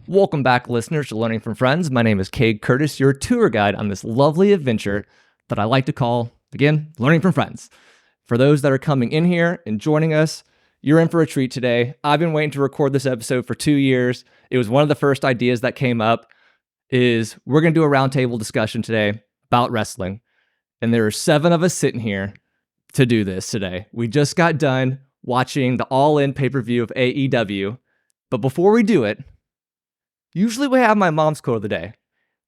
Welcome back, listeners, to Learning from Friends. My name is Cade Curtis, your tour guide on this lovely adventure that I like to call, again, Learning from Friends. For those that are coming in here and joining us, you're in for a treat today. I've been waiting to record this episode for 2 years. It was one of the first ideas that came up, is we're going to do a roundtable discussion today about wrestling. And there are 7 of us sitting here to do this today. We just got done watching the All In pay-per-view of AEW. But before we do it, usually we have my mom's quote of the day.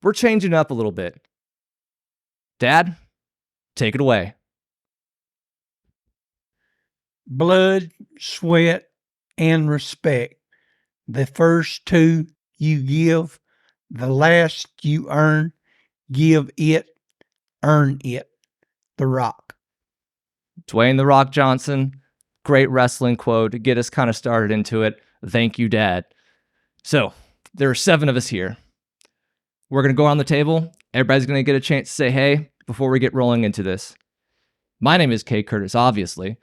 We're changing up a little bit. Dad, take it away. Blood, sweat, and respect. The first 2 you give, the last you earn. Give it, earn it. The Rock. Dwayne "The Rock" Johnson, great wrestling quote to get us kind of started into it. Thank you, Dad. So, there are 7 of us here. We're going to go around the table. Everybody's going to get a chance to say hey before we get rolling into this. My name is Cade Curtis, obviously.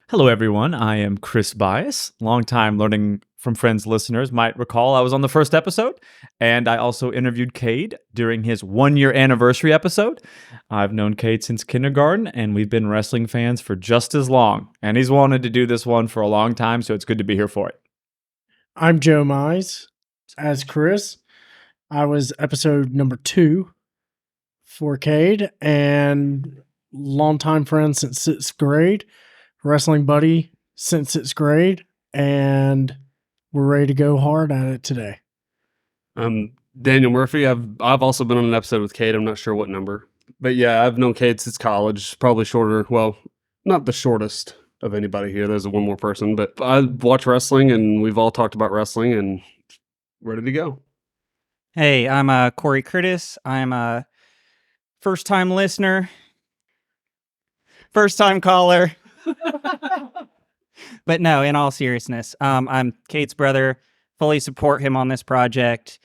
Hello, everyone. I am Chris Byess. Longtime Learning from Friends listeners might recall I was on the first episode, and I also interviewed Cade during his 1-year anniversary episode. I've known Cade since kindergarten, and we've been wrestling fans for just as long. And he's wanted to do this one for a long time, so it's good to be here for it. I'm Joe Mize. As Chris, I was episode number 2 for Cade, and longtime friend since 6th grade, wrestling buddy since 6th grade, and we're ready to go hard at it today. I'm Daniel Murphy. I've also been on an episode with Cade. I'm not sure what number, but yeah, I've known Cade since college. Probably shorter. Well, not the shortest of anybody here. There's one more person, but I watch wrestling, and we've all talked about wrestling, and ready to go. Hey, I'm Corey Curtis. I'm a first-time listener, first-time caller. But no, in all seriousness, I'm Kate's brother. Fully support him on this project.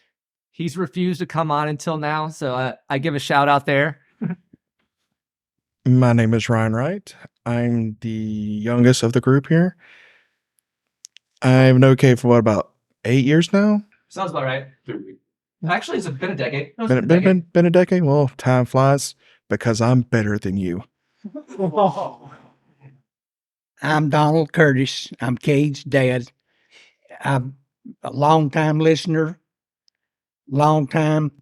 He's refused to come on until now, so I give a shout out there. My name is Ryan Wright. I'm the youngest of the group here. I've known Kate for about 8 years now. Sounds about right. Actually, it's been a decade. Been a decade? Well, time flies because I'm better than you. I'm Donald Curtis. I'm Cade's dad. I'm a long-time listener, long-time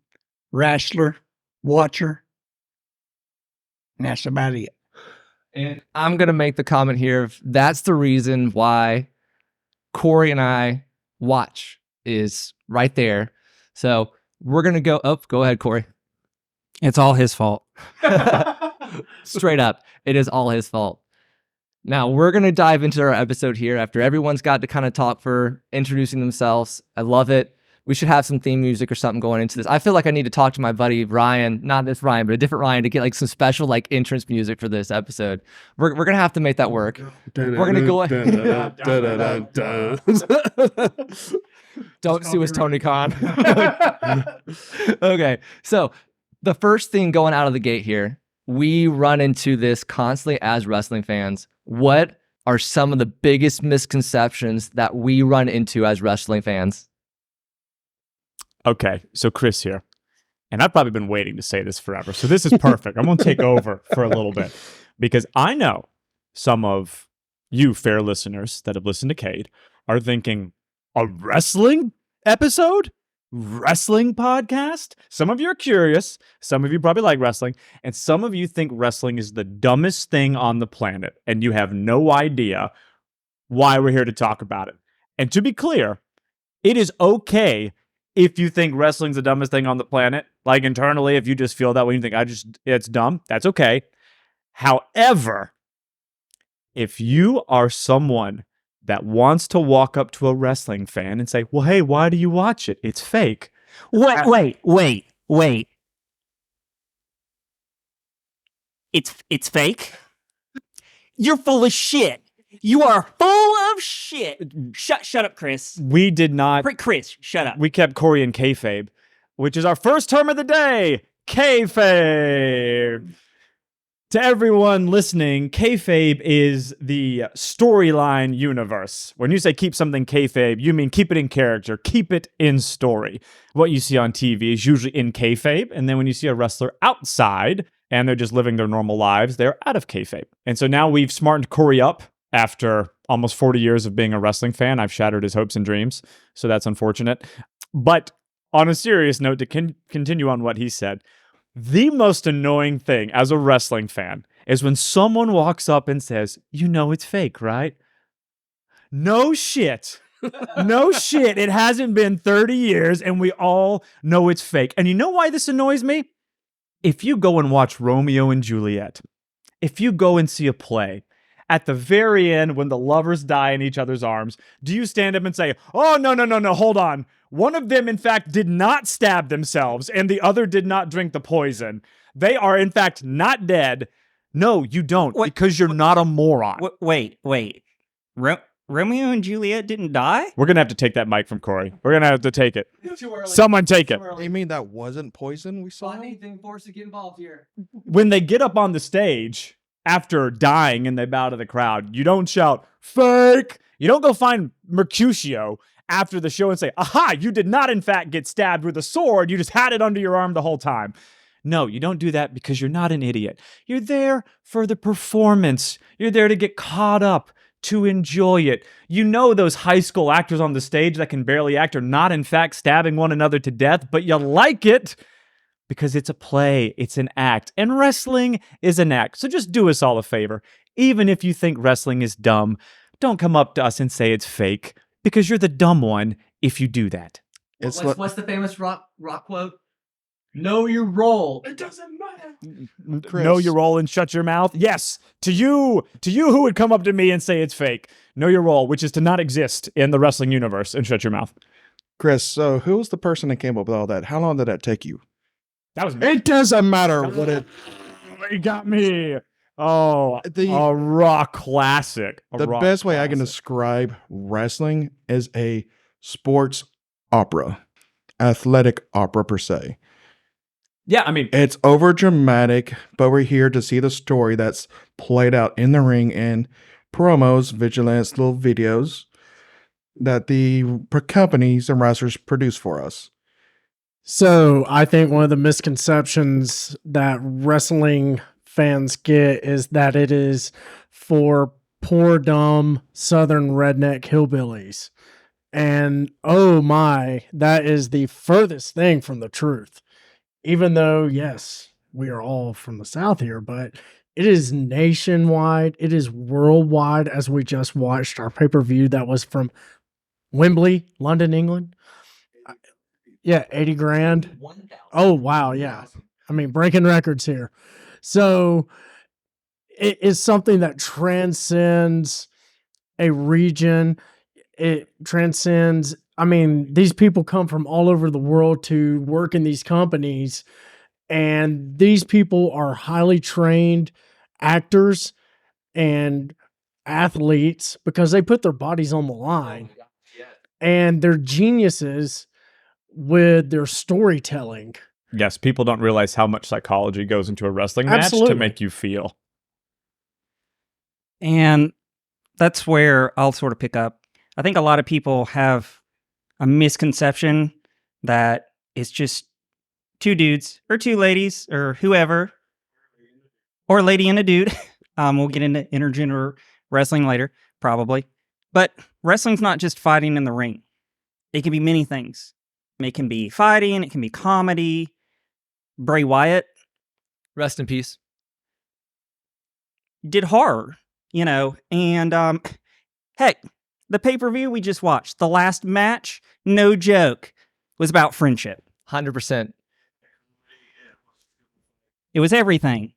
wrestler, watcher. And that's about it. And I'm going to make the comment here. That's the reason why Corey and I watch is right there. So we're going to go up. Go ahead, Corey. It's all his fault. Straight up. It is all his fault. Now we're going to dive into our episode here after everyone's got to kind of talk for introducing themselves. I love it. We should have some theme music or something going into this. I feel like I need to talk to my buddy Ryan, not this Ryan, but a different Ryan, to get like some special like entrance music for this episode. We're going to have to make that work. We're going to go ahead. Don't sue us, Tony Khan. Okay, so the first thing going out of the gate here, we run into this constantly as wrestling fans. What are some of the biggest misconceptions that we run into as wrestling fans? Okay, so Chris here. And I've probably been waiting to say this forever, so this is perfect. I'm going to take over for a little bit because I know some of you fair listeners that have listened to Cade are thinking, a wrestling episode? Wrestling podcast? Some of you are curious. Some of you probably like wrestling. And some of you think wrestling is the dumbest thing on the planet. And you have no idea why we're here to talk about it. And to be clear, it is okay if you think wrestling's the dumbest thing on the planet. Like internally, if you just feel that way, you think it's dumb, that's okay. However, if you are someone that wants to walk up to a wrestling fan and say, well, hey, why do you watch it? It's fake. Wait. It's fake? You're full of shit. You are full of shit. Shut up, Chris. We did not. Chris, shut up. We kept Corey in kayfabe, which is our first term of the day, kayfabe. To everyone listening, kayfabe is the storyline universe. When you say keep something kayfabe, you mean keep it in character, keep it in story. What you see on TV is usually in kayfabe, and then when you see a wrestler outside and they're just living their normal lives, they're out of kayfabe. And so now we've smartened Corey up after almost 40 years of being a wrestling fan. I've shattered his hopes and dreams, so that's unfortunate. But on a serious note, to continue on what he said, the most annoying thing as a wrestling fan is when someone walks up and says, you know it's fake, right? No shit. No shit. It hasn't been 30 years and we all know it's fake. And you know why this annoys me? If you go and watch Romeo and Juliet, if you go and see a play, at the very end, when the lovers die in each other's arms, do you stand up and say, oh, no, hold on. One of them, in fact, did not stab themselves, and the other did not drink the poison. They are, in fact, not dead. No, you don't, because you're not a moron. Wait. Romeo and Juliet didn't die? We're going to have to take that mic from Corey. We're going to have to take it. Someone take it. You mean that wasn't poison we saw? Anything for us to get involved here. When they get up on the stage after dying and they bow to the crowd, you don't shout, fake! You don't go find Mercutio after the show and say, aha, you did not in fact get stabbed with a sword, you just had it under your arm the whole time. No, you don't do that because you're not an idiot. You're there for the performance. You're there to get caught up, to enjoy it. You know those high school actors on the stage that can barely act are not in fact stabbing one another to death, but you like it because it's a play, it's an act, and wrestling is an act. So just do us all a favor. Even if you think wrestling is dumb, don't come up to us and say it's fake, because you're the dumb one if you do that. What's the famous rock quote? Know your role. It doesn't matter. Know your role and shut your mouth. Yes, to you who would come up to me and say it's fake. Know your role, which is to not exist in the wrestling universe, and shut your mouth. Chris, so who was the person that came up with all that? How long did that take you? That was me. It doesn't matter what it... You got me. Oh, a rock classic. The best way I can describe wrestling is a sports opera, athletic opera per se. Yeah, I mean, it's over dramatic, but we're here to see the story that's played out in the ring and promos, vigilance, little videos that the companies and wrestlers produce for us. So I think one of the misconceptions that wrestling fans get is that it is for poor, dumb, southern redneck hillbillies. And oh my, that is the furthest thing from the truth. Even though, yes, we are all from the South here, but it is nationwide. It is worldwide, as we just watched our pay-per-view that was from Wimbley, London, England. Yeah, 80 grand. Oh, wow. Yeah. I mean, breaking records here. So it is something that transcends a region. It transcends. I mean, these people come from all over the world to work in these companies, and these people are highly trained actors and athletes because they put their bodies on the line, and they're geniuses with their storytelling. Yes, people don't realize how much psychology goes into a wrestling match to make you feel. And that's where I'll sort of pick up. I think a lot of people have a misconception that it's just two dudes or two ladies or whoever, or a lady and a dude. We'll get into intergender wrestling later, probably. But wrestling's not just fighting in the ring. It can be many things. It can be fighting. It can be comedy. Bray Wyatt, rest in peace, did horror, and heck, the pay-per-view we just watched, the last match, no joke, was about friendship. 100%. It was everything.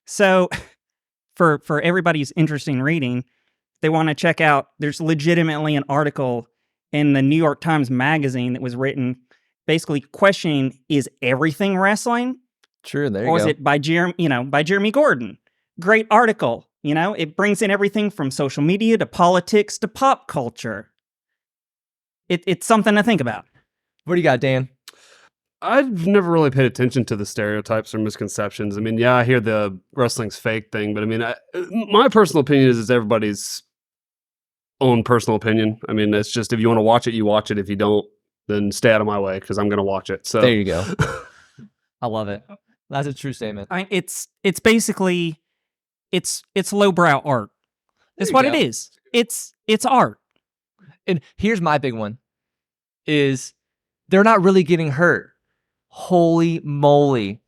So for everybody's interesting reading, they want to check out, there's legitimately an article in the New York Times Magazine that was written basically questioning, is everything wrestling? True, there you go. Or is go. it by Jeremy Gordon? Great article. You know, it brings in everything from social media to politics to pop culture. It's something to think about. What do you got, Dan? I've never really paid attention to the stereotypes or misconceptions. I mean, yeah, I hear the wrestling's fake thing, but I mean, my personal opinion is it's everybody's own personal opinion. I mean, it's just if you want to watch it, you watch it. If you don't, then stay out of my way because I'm going to watch it. So There you go. I love it. That's a true statement. I mean, it's basically it's lowbrow art. That's you what go. it is. It's art. And here's my big one is they're not really getting hurt. Holy moly.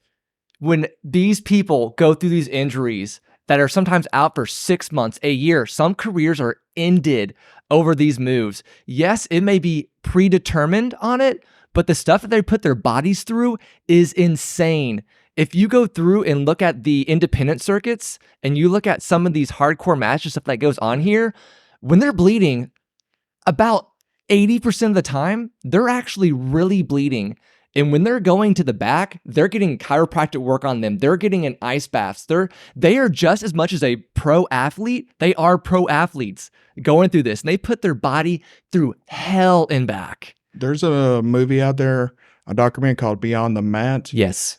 When these people go through these injuries that are sometimes out for 6 months, a year, some careers are ended over these moves. Yes, it may be predetermined on it, but the stuff that they put their bodies through is insane. If you go through and look at the independent circuits and you look at some of these hardcore matches, stuff that goes on here, when they're bleeding, about 80% of the time, they're actually really bleeding. And when they're going to the back, they're getting chiropractic work on them. They're getting an ice baths. They are just as much as a pro athlete. They are pro athletes going through this. And they put their body through hell and back. There's a movie out there, a documentary called Beyond the Mat. Yes.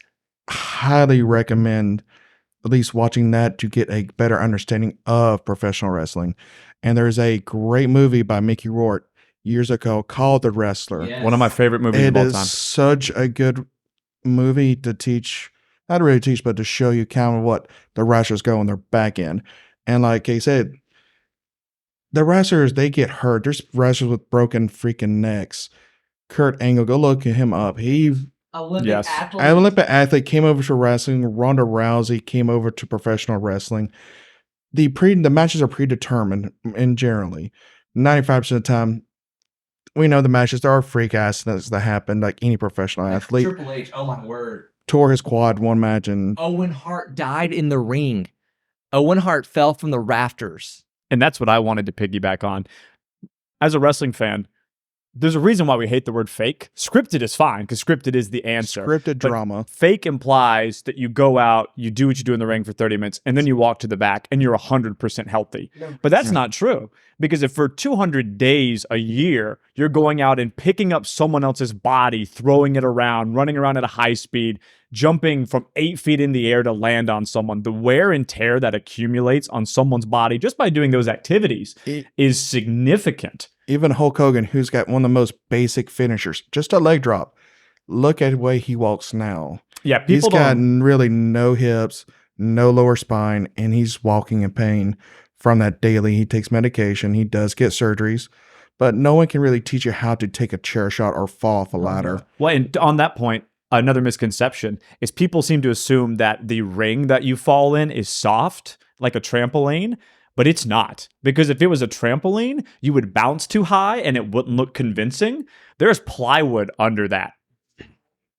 Highly recommend at least watching that to get a better understanding of professional wrestling. And there's a great movie by Mickey Rourke years ago called The Wrestler. Yes. One of my favorite movies It of all is time. such a good movie to teach, not really teach, but to show you kind of what the wrestlers go on their back end. And like I said, the wrestlers, they get hurt. There's wrestlers with broken freaking necks. Kurt Angle, go look him up. He Olympic Yes. athlete. Olympic athlete, came over to wrestling. Ronda Rousey came over to professional wrestling. The matches are predetermined, and generally 95% of the time, we know the matches. There are freak accidents that happen, like any professional athlete. Triple H, oh my word. Tore his quad one match, and Owen Hart died in the ring. Owen Hart fell from the rafters. And that's what I wanted to piggyback on. As a wrestling fan, there's a reason why we hate the word fake. Scripted is fine because scripted is the answer. scripted But drama. Fake implies that you go out, you do what you do in the ring for 30 minutes, and then you walk to the back and you're 100% healthy. But that's not true. Because if for 200 days a year, you're going out and picking up someone else's body, throwing it around, running around at a high speed, jumping from 8 feet in the air to land on someone, the wear and tear that accumulates on someone's body just by doing those activities is significant. Even Hulk Hogan, who's got one of the most basic finishers, just a leg drop. Look at the way he walks now. Yeah, He's people got don't. really no hips, no lower spine, and he's walking in pain from that daily. He takes medication. He does get surgeries, but no one can really teach you how to take a chair shot or fall off a ladder. Well, and on that point, another misconception is people seem to assume that the ring that you fall in is soft, like a trampoline, but it's not. Because if it was a trampoline, you would bounce too high and it wouldn't look convincing. There's plywood under that.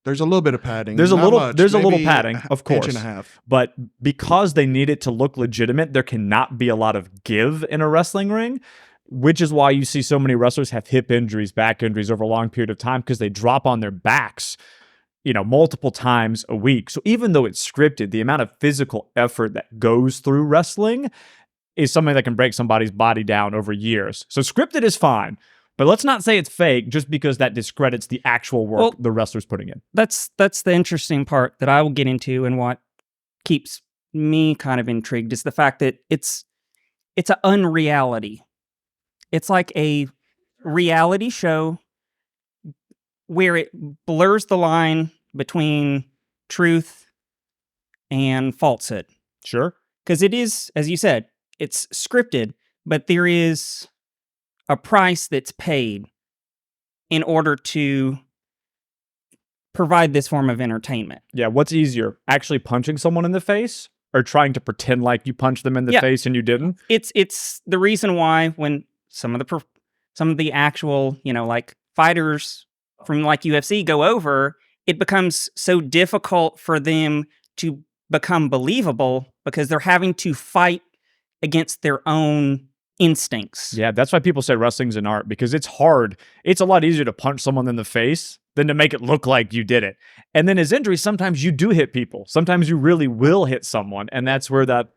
There's a little bit of padding. There's a Not little much, there's a little maybe padding, an of inch course. and a half. But because they need it to look legitimate, there cannot be a lot of give in a wrestling ring, which is why you see so many wrestlers have hip injuries, back injuries over a long period of time because they drop on their backs, multiple times a week. So even though it's scripted, the amount of physical effort that goes through wrestling is something that can break somebody's body down over years. So scripted is fine, but let's not say it's fake just because that discredits the actual work the wrestler's putting in. That's the interesting part that I will get into, and what keeps me kind of intrigued is the fact that it's an unreality. It's like a reality show where it blurs the line between truth and falsehood. Sure. Because it is, as you said, it's scripted, but there is a price that's paid in order to provide this form of entertainment. Yeah, what's easier, actually punching someone in the face or trying to pretend like you punched them in the face and you didn't? It's the reason why when some of the actual, like fighters from like UFC go over, it becomes so difficult for them to become believable because they're having to fight against their own instincts. Yeah, that's why people say wrestling's an art, because it's hard. It's a lot easier to punch someone in the face than to make it look like you did it. And then as injuries, sometimes you do hit people. Sometimes you really will hit someone, and that's where that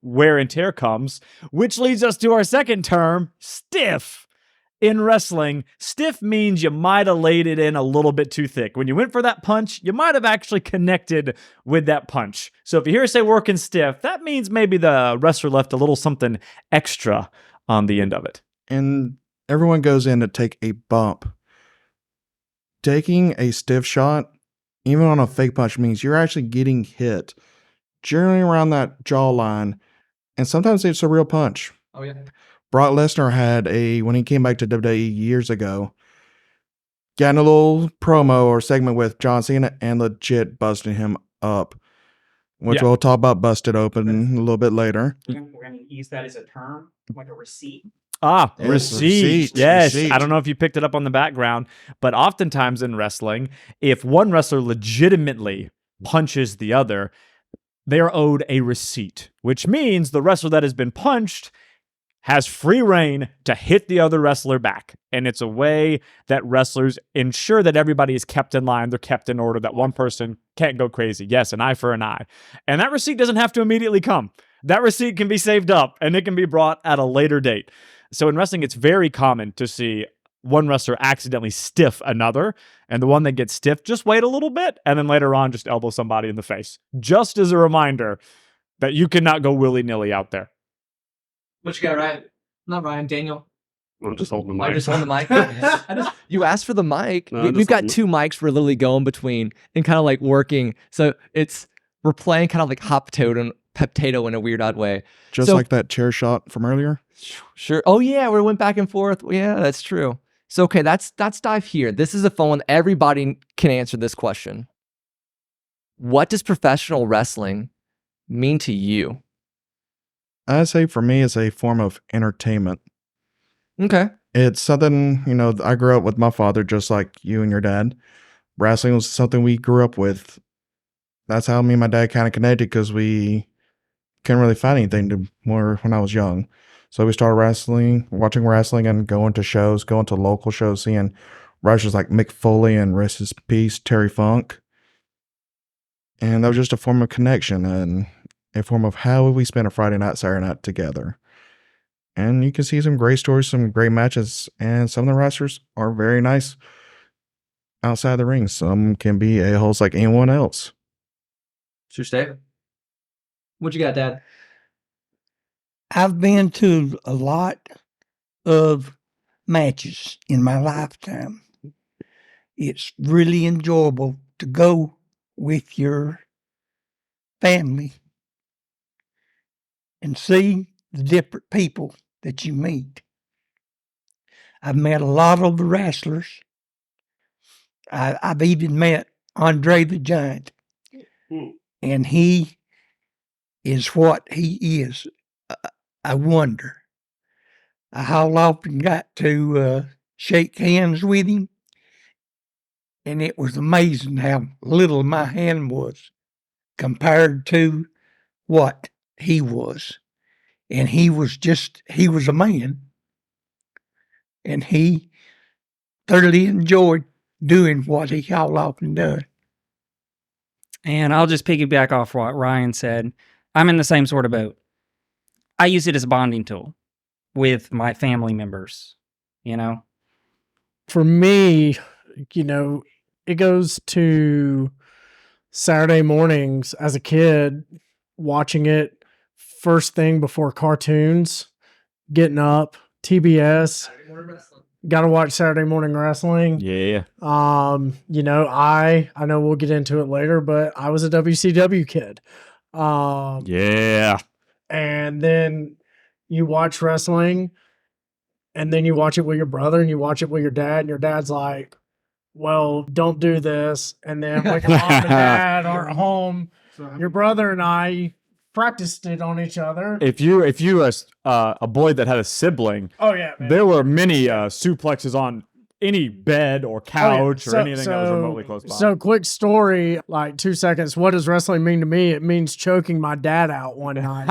wear and tear comes, which leads us to our second term, stiff. In wrestling, stiff means you might have laid it in a little bit too thick. When you went for that punch, you might have actually connected with that punch. So if you hear us say working stiff, that means maybe the wrestler left a little something extra on the end of it. And everyone goes in to take a bump. Taking a stiff shot, even on a fake punch, means you're actually getting hit, generally around that jawline, and sometimes it's a real punch. Oh, yeah. Brock Lesnar had when he came back to WWE years ago, got in a little promo or segment with John Cena and legit busting him up, which we'll talk about busted open a little bit later. We're going to use that as a term, like a receipt. Ah, Yes, receipt. receipt, Yes. receipt. I don't know if you picked it up on the background, but oftentimes in wrestling, if one wrestler legitimately punches the other, they are owed a receipt, which means the wrestler that has been punched has free reign to hit the other wrestler back. And it's a way that wrestlers ensure that everybody is kept in line, they're kept in order, that one person can't go crazy. Yes, an eye for an eye. And that receipt doesn't have to immediately come. That receipt can be saved up and it can be brought at a later date. So in wrestling, it's very common to see one wrestler accidentally stiff another, and the one that gets stiff, just wait a little bit, and then later on, just elbow somebody in the face. Just as a reminder that you cannot go willy-nilly out there. What you got, Ryan? Not Ryan, Daniel. I'm just holding the I mic. just holding the mic. You asked for the mic. No, I'm We've just got holding it. two mics we're literally going between and kind of like working. So we're playing kind of like hot potato in a weird odd way. Just So- like that chair shot from earlier. Sure. Oh yeah, we went back and forth. Yeah, that's true. So okay, let's dive here. This is a fun one. Everybody can answer this question. What does professional wrestling mean to you? I'd say for me, it's a form of entertainment. Okay. It's something, I grew up with my father, just like you and your dad. Wrestling was something we grew up with. That's how me and my dad kind of connected, because we couldn't really find anything to more when I was young. So we started watching wrestling and going to local shows, seeing wrestlers like Mick Foley and rest his peace, Terry Funk. And that was just a form of connection and a form of how we spend a Friday night, Saturday night together. And you can see some great stories, some great matches, and some of the wrestlers are very nice outside the ring. Some can be a-holes like anyone else. True statement. What you got, Dad? I've been to a lot of matches in my lifetime. It's really enjoyable to go with your family and see the different people that you meet. I've met a lot of the wrestlers. I've even met Andre the Giant, and he is what he is. I wonder. I often got to shake hands with him, and it was amazing how little my hand was compared to what he was. And he was a man, and he thoroughly enjoyed doing what he all often done. And I'll just piggyback off what Ryan said. I'm in the same sort of boat. I use it as a bonding tool with my family members, For me, it goes to Saturday mornings as a kid, watching it first thing before cartoons, getting up, TBS, got to watch Saturday morning wrestling. Yeah. I know we'll get into it later, but I was a WCW kid. Yeah. And then you watch wrestling, and then you watch it with your brother, and you watch it with your dad, and your dad's like, well, don't do this. And then when your mom and dad are at home, your brother and I practiced it on each other. If you a boy that had a sibling, Oh, yeah, man. there were many suplexes on any bed or couch or anything that was remotely close by. So, quick story, like 2 seconds. What does wrestling mean to me? It means choking my dad out one night.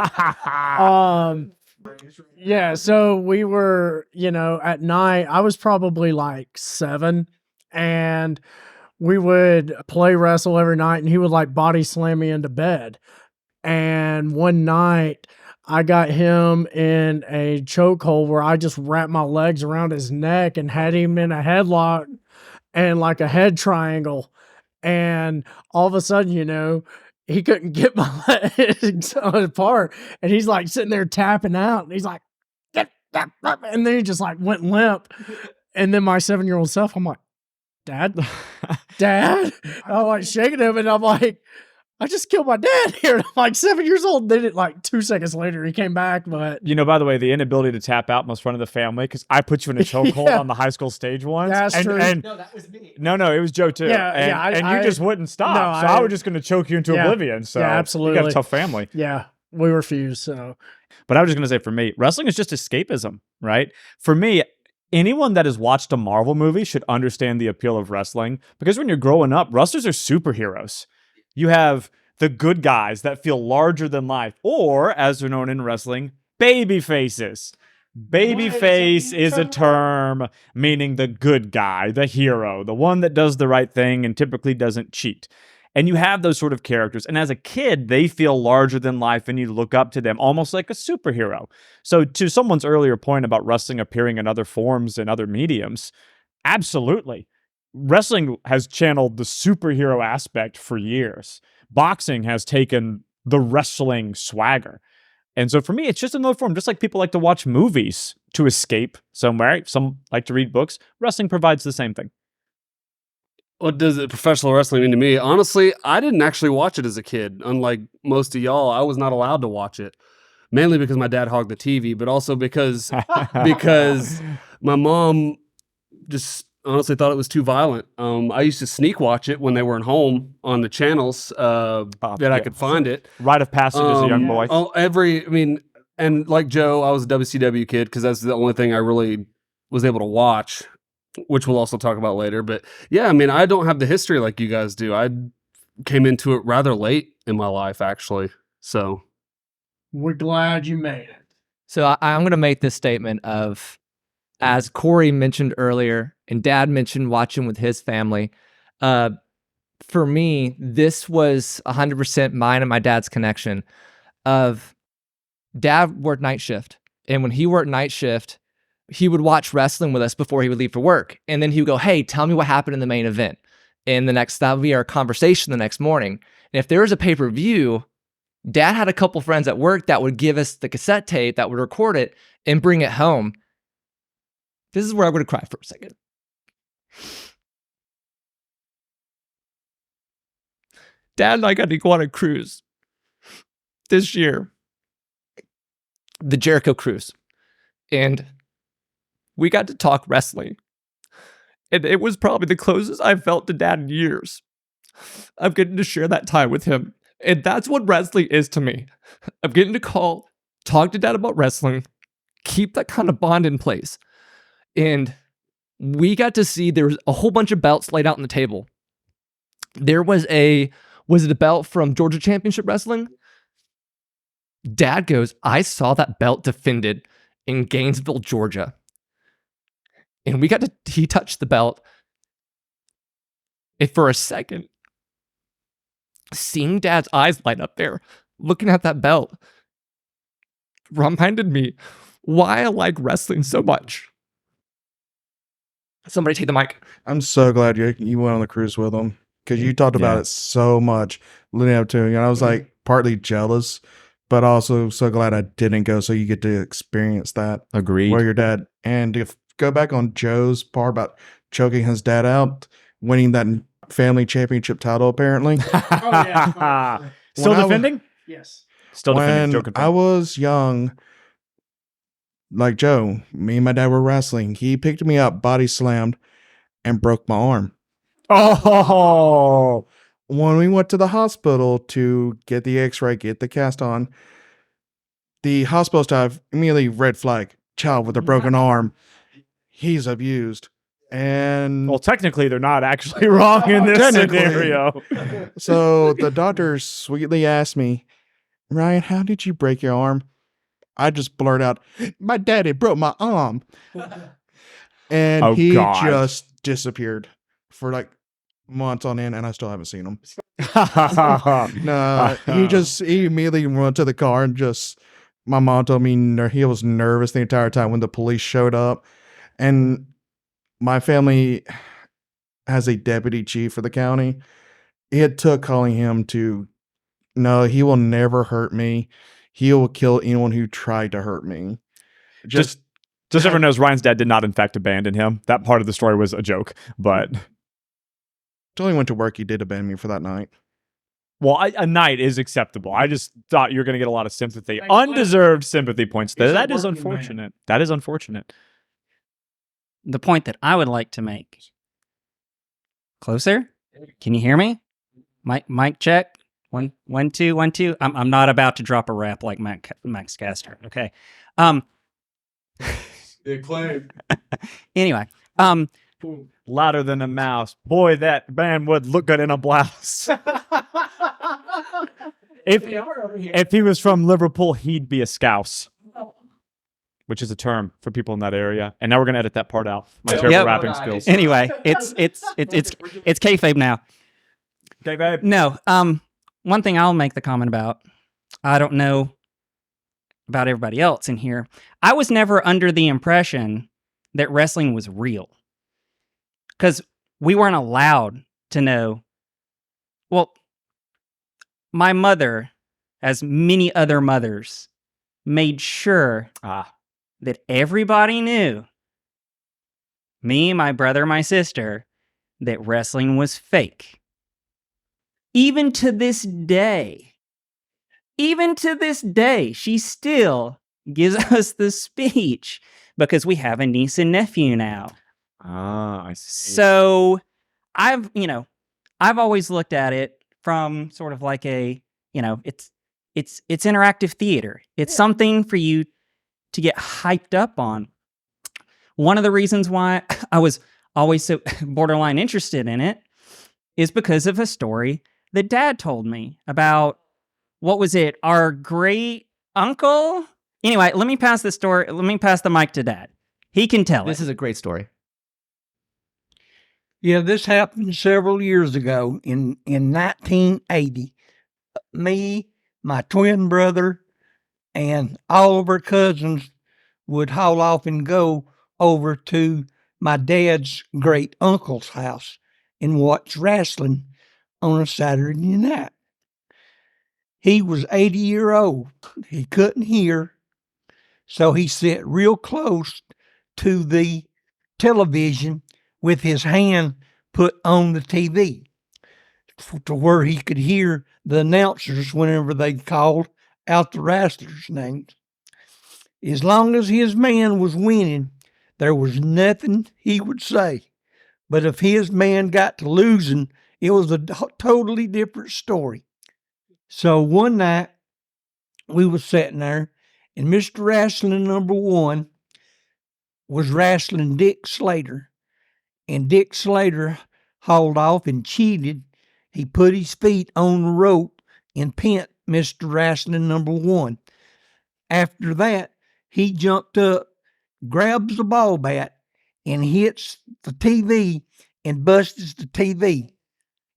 Yeah, so we were, at night, I was probably like 7, and we would play wrestle every night, and he would like body slam me into bed. And one night I got him in a chokehold where I just wrapped my legs around his neck and had him in a headlock and like a head triangle. And all of a sudden, he couldn't get my legs apart. And he's like sitting there tapping out. And he's like, get that. And then he just like went limp. And then my 7-year-old self, I'm like, Dad, I'm like shaking him. And I'm like, I just killed my dad here. And I'm like 7 years old. Then it like 2 seconds later, he came back. But By the way, the inability to tap out must run in the family because I put you in a chokehold on the high school stage once. That's true. No, that was me. No, it was Joe too. Yeah, and you just wouldn't stop. No, So I was just going to choke you into oblivion. So yeah, absolutely. You got a tough family. yeah, we refused. So But I was just going to say, for me, wrestling is just escapism, right? For me, anyone that has watched a Marvel movie should understand the appeal of wrestling because when you're growing up, wrestlers are superheroes. You have the good guys that feel larger than life, or as they're known in wrestling, baby faces. Babyface is a term meaning the good guy, the hero, the one that does the right thing and typically doesn't cheat. And you have those sort of characters. And as a kid, they feel larger than life and you look up to them almost like a superhero. So to someone's earlier point about wrestling appearing in other forms and other mediums, absolutely. Wrestling has channeled the superhero aspect for years. Boxing has taken the wrestling swagger. And so for me, it's just another form, just like people like to watch movies to escape somewhere. Some like to read books. Wrestling provides the same thing. What does professional wrestling mean to me? Honestly, I didn't actually watch it as a kid. Unlike most of y'all, I was not allowed to watch it. Mainly because my dad hogged the TV, but also because my mom just honestly thought it was too violent. I used to sneak watch it when they weren't home on the channels that I could find it. Rite of passage as a young boy. And like Joe, I was a WCW kid because that's the only thing I really was able to watch, which we'll also talk about later. But yeah, I don't have the history like you guys do. I came into it rather late in my life, actually. So we're glad you made it. So I'm going to make this statement of, as Corey mentioned earlier, and Dad mentioned watching with his family, for me, this was 100% mine and my dad's connection of Dad worked night shift. And when he worked night shift, he would watch wrestling with us before he would leave for work. And then he would go, hey, tell me what happened in the main event. And that would be our conversation the next morning. And if there was a pay-per-view, Dad had a couple friends at work that would give us the cassette tape that would record it and bring it home. This is where I'm going to cry for a second. Dad and I got to go on a cruise this year, the Jericho cruise, and we got to talk wrestling. And it was probably the closest I've felt to Dad in years. I'm getting to share that time with him. And that's what wrestling is to me. I'm getting to talk to Dad about wrestling, keep that kind of bond in place. And we got to see there was a whole bunch of belts laid out on the table. There was it a belt from Georgia Championship Wrestling? Dad goes, I saw that belt defended in Gainesville, Georgia. And he touched the belt. And for a second, seeing Dad's eyes light up there, looking at that belt, reminded me why I like wrestling so much. Somebody take the mic. I'm so glad you went on the cruise with them because you talked about it so much leading up to it. And I was like partly jealous, but also so glad I didn't go so you get to experience that. Agreed. Where your dad, and to go back on Joe's part about choking his dad out, winning that family championship title apparently. Still defending? Yes. Still defending. When I was young, like Joe, me and my dad were wrestling. He picked me up, body slammed, and broke my arm. Oh! When we went to the hospital to get the x-ray, get the cast on, the hospital staff immediately red flag, child with a broken arm. He's abused. And well, technically, they're not actually wrong in this scenario. So the doctor sweetly asked me, Ryan, how did you break your arm? I just blurted out, my daddy broke my arm. And he just disappeared for like months on end, and I still haven't seen him. No, he immediately went to the car and just my mom told me he was nervous the entire time when the police showed up. And my family has a deputy chief for the county. It took calling him to, no, he will never hurt me. He will kill anyone who tried to hurt me. Just everyone knows, Ryan's dad did not, in fact, abandon him. That part of the story was a joke, but Until he went to work, he did abandon me for that night. well, a night is acceptable. I just thought you were going to get a lot of sympathy, undeserved sympathy points. That is unfortunate. That is unfortunate. The point that I would like to make. Closer? Can you hear me? Mic check. 1 1 2 1 2. I'm not about to drop a rap like Max Caster. Okay. Anyway, Louder than a mouse. Boy, that man would look good in a blouse. If he was from Liverpool, he'd be a scouse, which is a term for people in that area. And now we're gonna edit that part out. My terrible rapping skills. anyway, it's kayfabe now. Okay, babe. No. One thing I'll make the comment about. I don't know about everybody else in here. I was never under the impression that wrestling was real. Because we weren't allowed to know. Well, my mother, as many other mothers, made sure that everybody knew, me, my brother, my sister, that wrestling was fake. Even to this day, she still gives us the speech because we have a niece and nephew now. I see. So I've always looked at it from sort of like a, it's interactive theater. It's something for you to get hyped up on. One of the reasons why I was always so borderline interested in it is because of a story that Dad told me about, what was it, our great uncle? Anyway, let me pass the mic to Dad. He can tell This it. is a great story. Yeah, this happened several years ago in 1980. Me, my twin brother, and all of our cousins would haul off and go over to my dad's great uncle's house and watch wrestling on a Saturday night. He was 80-year-old. He couldn't hear, so he sat real close to the television with his hand put on the TV to where he could hear the announcers whenever they called out the wrestlers' names. As long as his man was winning, there was nothing he would say. But if his man got to losing, it was a totally different story. So one night, we was sitting there, and Mr. Wrestling number 1 was wrestling Dick Slater. And Dick Slater hauled off and cheated. He put his feet on the rope and pinned Mr. Wrestling number 1. After that, he jumped up, grabs the ball bat, and hits the TV and busts the TV.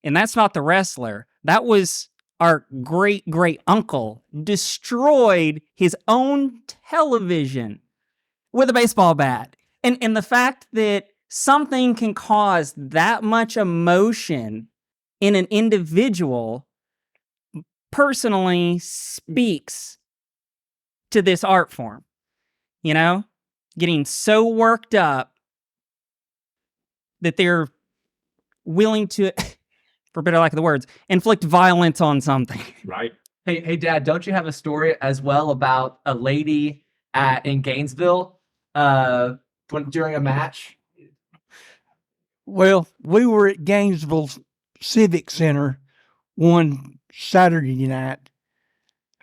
And that's not the wrestler. That was our great uncle destroyed his own television with a baseball bat. And the fact that something can cause that much emotion in an individual personally speaks to this art form. Getting so worked up that they're willing to, for better lack of the words, inflict violence on something. Right. Hey, Dad, don't you have a story as well about a lady in Gainesville during a match? Well, we were at Gainesville Civic Center one Saturday night,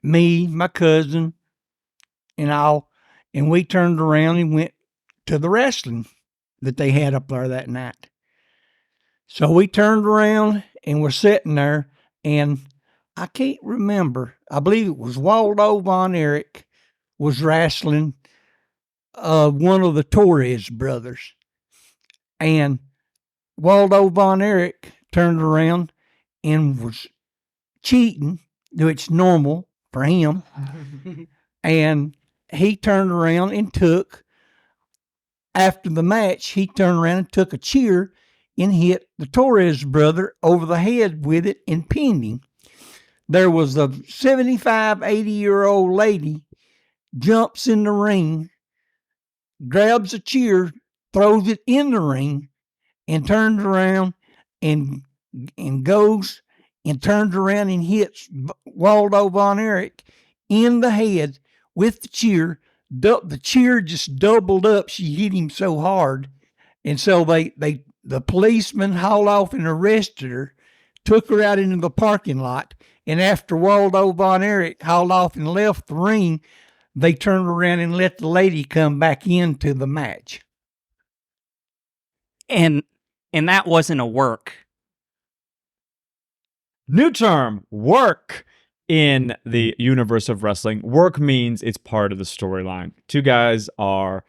me, my cousin, and all, and we turned around and went to the wrestling that they had up there that night. So we turned around and we're sitting there, and I can't remember. I believe it was Waldo Von Erich was wrestling one of the Torres brothers. And Waldo Von Erich turned around and was cheating, which is normal for him. And he turned around and after the match, he turned around and took a chair and hit the Torres brother over the head with it and pinned him. There was a 75, 80-year-old lady jumps in the ring, grabs a chair, throws it in the ring, and turns around and goes and turns around and hits Waldo Von Erich in the head with the chair. The chair just doubled up. She hit him so hard. And so the policeman hauled off and arrested her, took her out into the parking lot. And after Waldo Von Erich hauled off and left the ring, they turned around and let the lady come back into the match. And that wasn't a work. New term, work. In the universe of wrestling, work means it's part of the storyline. Two guys are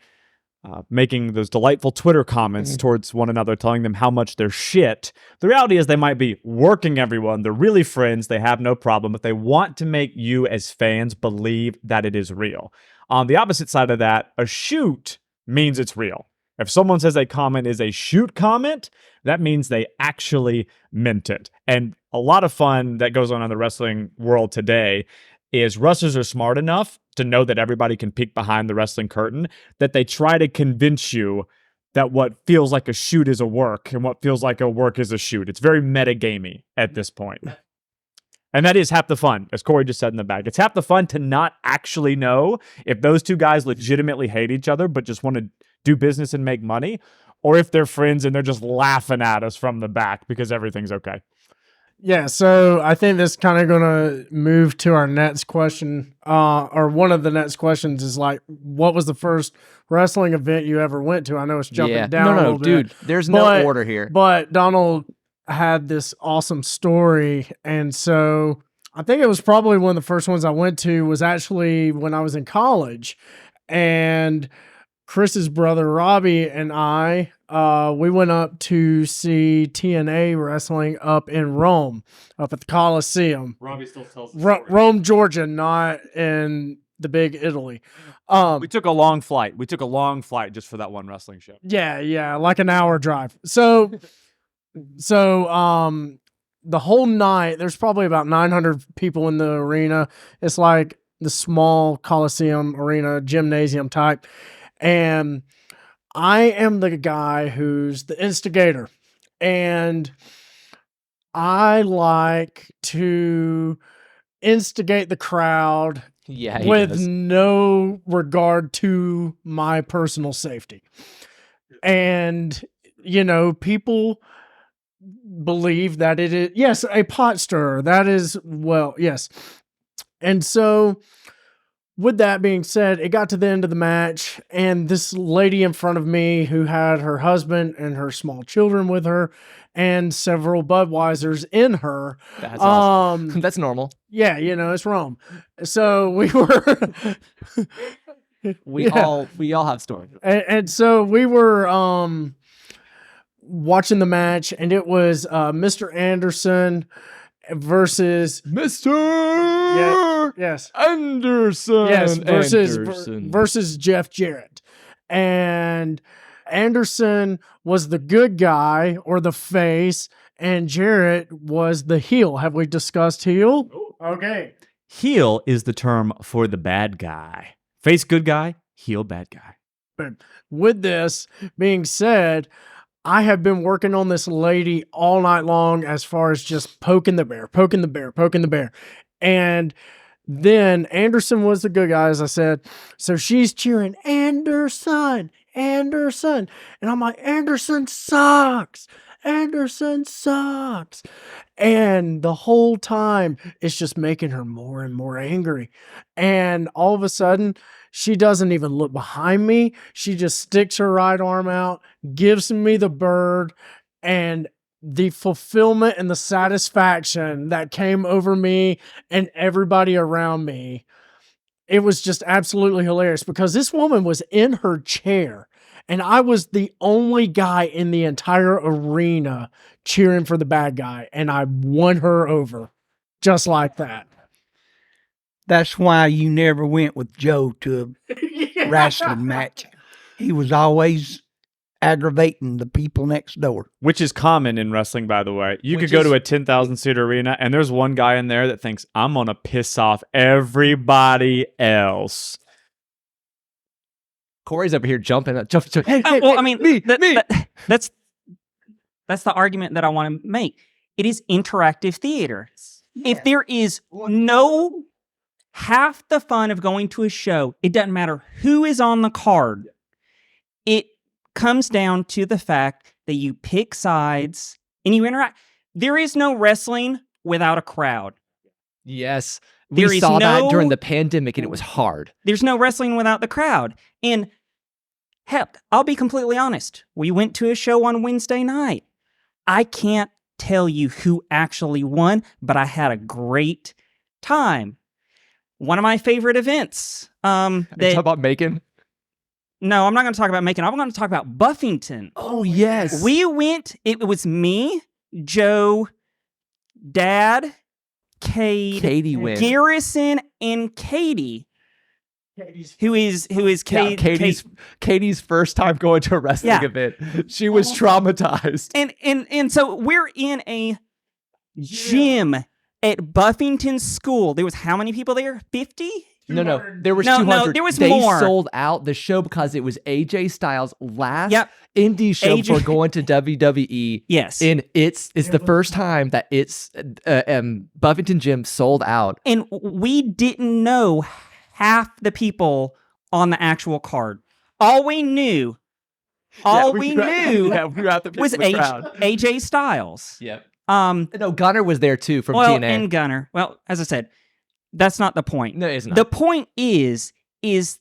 making those delightful Twitter comments towards one another, telling them how much they're shit. The reality is they might be working everyone. They're really friends. They have no problem, but they want to make you as fans believe that it is real. On the opposite side of that, a shoot means it's real. If someone says a comment is a shoot comment, that means they actually meant it. And a lot of fun that goes on in the wrestling world today is wrestlers are smart enough to know that everybody can peek behind the wrestling curtain, that they try to convince you that what feels like a shoot is a work and what feels like a work is a shoot. It's very metagamey at this point. And that is half the fun, as Corey just said in the back. It's half the fun to not actually know if those two guys legitimately hate each other but just want to do business and make money, or if they're friends and they're just laughing at us from the back because everything's okay. Yeah, so I think this kind of going to move to our next question, or one of the next questions is like, what was the first wrestling event you ever went to? I know it's jumping down a little bit. Dude, there's no order here. But Donald had this awesome story, and so I think it was probably one of the first ones I went to was actually when I was in college, and Chris's brother Robbie and I, we went up to see TNA wrestling up in Rome, up at the Coliseum. Robbie still tells the story. Rome, Georgia, not in the big Italy. We took a long flight. We took a long flight just for that one wrestling show. Yeah, like an hour drive. So the whole night, there's probably about 900 people in the arena. It's like the small Coliseum arena, gymnasium type. And I am the guy who's the instigator. And I like to instigate the crowd with no regard to my personal safety. And, you know, people believe that it is, yes, a pot stirrer. That is, well, yes. And so with that being said, it got to the end of the match, and this lady in front of me who had her husband and her small children with her and several Budweisers in her. That's awesome. That's normal. Yeah, you know, it's Rome. So we were we all have stories. And so we were watching the match, and it was Mr. Anderson versus Mr. Yes. Anderson. Yes, versus Jeff Jarrett. And Anderson was the good guy or the face, and Jarrett was the heel. Have we discussed heel? Okay. Heel is the term for the bad guy. Face good guy, heel bad guy. But with this being said, I have been working on this lady all night long as far as just poking the bear. And then Anderson was the good guy, as I said. So she's cheering, Anderson. And I'm like, Anderson sucks. And the whole time, it's just making her more and more angry. And all of a sudden, she doesn't even look behind me. She just sticks her right arm out, gives me the bird, and the fulfillment and the satisfaction that came over me and everybody around me, it was just absolutely hilarious because this woman was in her chair and I was the only guy in the entire arena cheering for the bad guy, and I won her over just like that. That's why you never went with Joe to a wrestling match. He was always aggravating the people next door. Which is common in wrestling, by the way. You Which could go is- to a 10,000 seat arena, and there's one guy in there that thinks, I'm going to piss off everybody else. Corey's over here jumping. Hey, Well, I mean, me. that's the argument that I want to make. It is interactive theater. If there is no half the fun of going to a show, it doesn't matter who is on the card. It comes down to the fact that you pick sides and you interact. There is no wrestling without a crowd. Yes. There We is saw that no- during the pandemic and it was hard. There's no wrestling without the crowd. And heck, I'll be completely honest. We went to a show on Wednesday night. I can't tell you who actually won, but I had a great time. One of my favorite events. Talk about Macon. No, I'm not going to talk about Macon. I'm going to talk about Buffington. Oh, yes. We went, it was me, Joe, Dad, Cade, Katie wins. Garrison, and Katie. Who is Cade? Katie's first time going to a wrestling Yeah. event. She was traumatized. And so we're in a gym at Buffington School. There was how many people there? 50? No, there was No, 200. there was they more. sold out the show because it was AJ Styles' last Yep. indie show AJ for going to WWE. Yes. And it's the first time that it's Buffington Gym sold out. And we didn't know half the people on the actual card. All we knew we were at the was the crowd. AJ Styles. Yep. Um, No, Gunner was there too from well, TNA. and Gunner. Well, as I said, that's not the point. No, it's not. The point is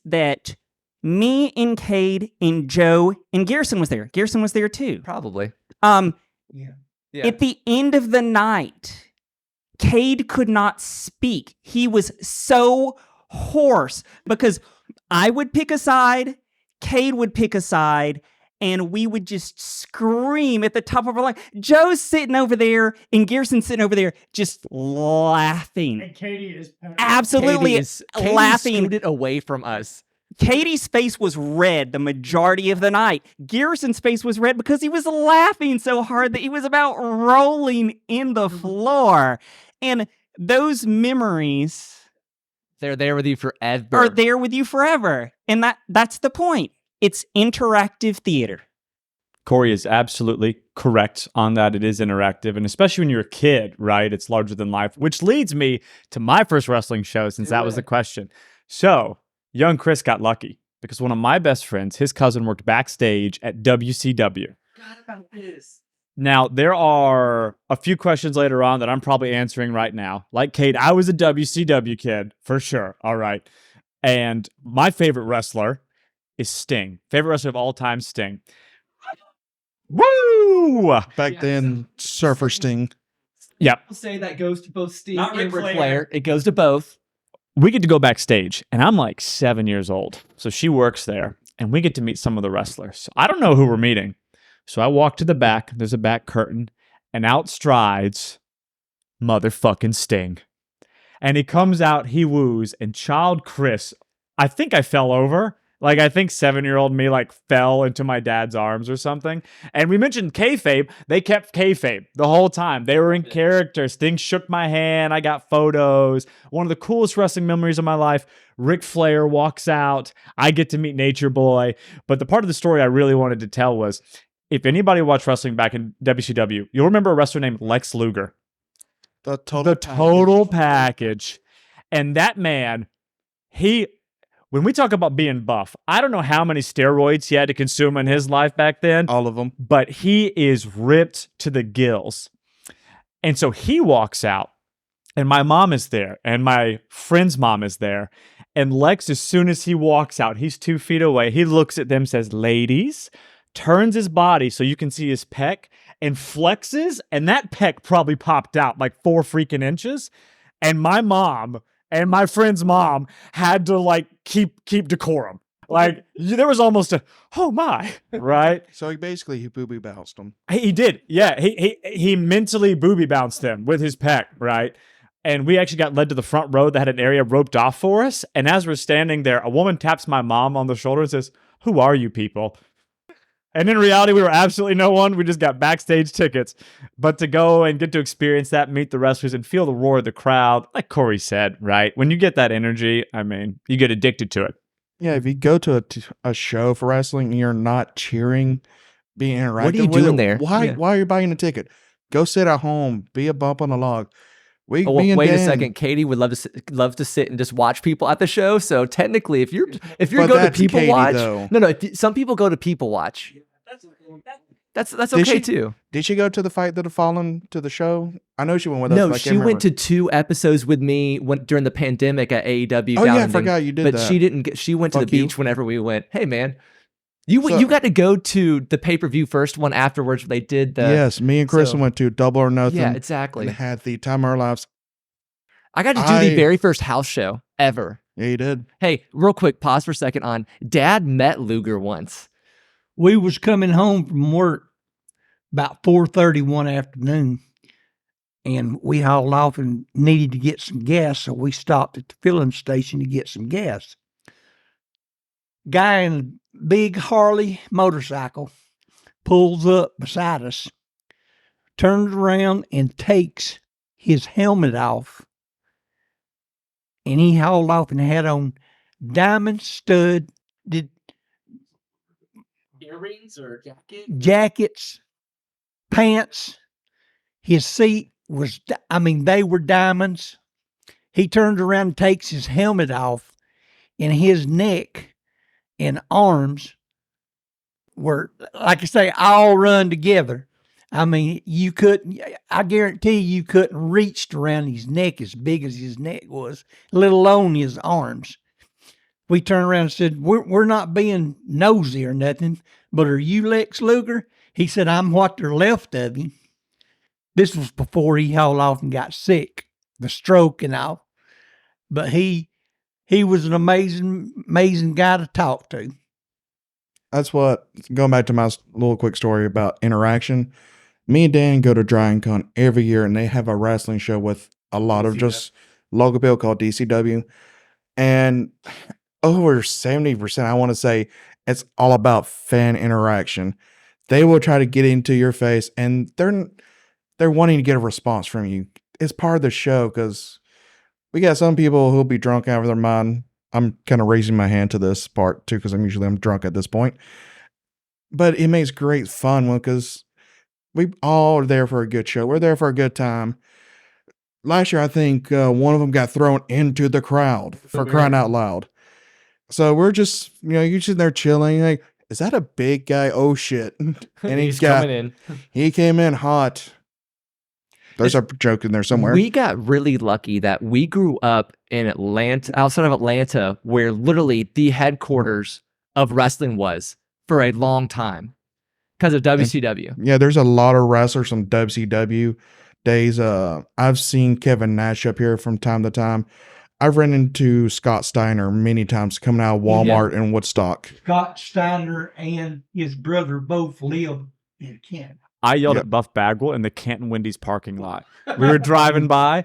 that me and Cade and Joe and Garrison was there. Garrison was there too. Probably. Yeah. Yeah. At the end of the night, Cade could not speak. He was so hoarse because I would pick a side, Cade would pick a side, and we would just scream at the top of our lungs. Joe's sitting over there and Garrison's sitting over there just laughing. And Katie is Absolutely Katie laughing. scooted away from us. Katie's face was red the majority of the night. Garrison's face was red because he was laughing so hard that he was about rolling in the floor. And those memories They're there with you forever. are there with you forever. And that's the point. It's interactive theater. Corey is absolutely correct on that. It is interactive. And especially when you're a kid, right? It's larger than life, which leads me to my first wrestling show, since that was the question. So, young Chris got lucky because one of my best friends, his cousin, worked backstage at WCW. Now, there are a few questions later on that I'm probably answering right now. Like Kate, I was a WCW kid, for sure. All right. And my favorite wrestler is Sting. Favorite wrestler of all time, Sting. Woo! Back then, Surfer Sting. Yep. I'll say that goes to both Steve Not and Ric Ric Flair. Flair. It goes to both. We get to go backstage, and I'm like 7 years old. So she works there, and we get to meet some of the wrestlers. So I don't know who we're meeting. So I walk to the back. There's a back curtain, and out strides motherfucking Sting. And he comes out, he woos, and child Chris, I think I fell over. Like, I think 7-year-old me, like, fell into my dad's arms or something. And we mentioned kayfabe. They kept kayfabe the whole time. They were in character. Sting shook my hand. I got photos. One of the coolest wrestling memories of my life. Ric Flair walks out. I get to meet Nature Boy. But the part of the story I really wanted to tell was, if anybody watched wrestling back in WCW, you'll remember a wrestler named Lex Luger. The The total package. And that man, when we talk about being buff, I don't know how many steroids he had to consume in his life back then, all of them. but he is ripped to the gills. And so he walks out, and my mom is there, and my friend's mom is there. And Lex, as soon as he walks out, he's 2 feet away. He looks at them, says, "Ladies," turns his body so you can see his pec, and flexes, and that pec probably popped out like 4 freaking inches. And my mom and my friend's mom had to like keep decorum. Like there was almost a, oh my, right? So he booby bounced them. He did. Yeah. He mentally booby bounced them with his pec, right? And we actually got led to the front row that had an area roped off for us. And as we're standing there, a woman taps my mom on the shoulder and says, "Who are you people?" And in reality, we were absolutely no one. We just got backstage tickets. But to go and get to experience that, meet the wrestlers, and feel the roar of the crowd, like Corey said, right? When you get that energy, I mean, you get addicted to it. Yeah, if you go to a show for wrestling and you're not cheering, being interactive, What are you with doing it, there? Why? Yeah. Why are you buying a ticket? Go sit at home. Be a bump on the log. Oh, well, wait a second. Katie would love to sit and just watch people at the show. So technically, if you're But going to that's people Katie, watch, though. no, some people go to people watch. That's okay too. Did she go to the Fight That Have Fallen to the show? I know she went with us. No, but I she can't went remember. to 2 episodes with me during the pandemic at AEW. Oh down yeah, I in forgot you did but that. she didn't. She went to the Fuck you. beach whenever we went. Hey man, So- you got to go to the pay-per-view first one afterwards. They did the Yes, me and Chris so- went to Double or Nothing. yeah, exactly. And had the time of our lives. I got to do the very first house show ever. Yeah, you did. Hey, real quick, pause for a second on Dad met Luger once. We was coming home from work about 4:30 one afternoon, and we hauled off and needed to get some gas, so we stopped at the filling station to get some gas. Guy in a big Harley motorcycle pulls up beside us, turns around and takes his helmet off, and he hauled off and had on diamond studded Earrings or jacket? jackets, pants. His seat was, they were diamonds. He turns around and takes his helmet off, and his neck and arms were, like I say, all run together. You couldn't, I guarantee you couldn't reach around his neck as big as his neck was, let alone his arms. We turned around and said, we're not being nosy or nothing, but are you Lex Luger? He said, I'm what they're left of him. This was before he hauled off and got sick, the stroke and all. But he was an amazing guy to talk to. That's what, going back to my little quick story about interaction. Me and Dan go to Drying Con every year, and they have a wrestling show with a lot of just local people called DCW. And over 70%, I want to say, it's all about fan interaction. They will try to get into your face, and they're wanting to get a response from you. It's part of the show, because we got some people who'll be drunk out of their mind. I'm kind of raising my hand to this part too, because I'm drunk at this point. But it makes great fun because we all are there for a good show. We're there for a good time. Last year, I think one of them got thrown into the crowd for crying out loud. So we're just, you're sitting there chilling. Like, is that a big guy? Oh shit! And He's coming in. He came in hot. There's a joke in there somewhere. We got really lucky that we grew up in Atlanta, outside of Atlanta, where literally the headquarters of wrestling was for a long time because of WCW. Yeah, there's a lot of wrestlers from WCW days. I've seen Kevin Nash up here from time to time. I've run into Scott Steiner many times coming out of Walmart in Woodstock. Scott Steiner and his brother both live in Canada. I yelled Yep. at Buff Bagwell in the Canton Wendy's parking lot. We were driving by.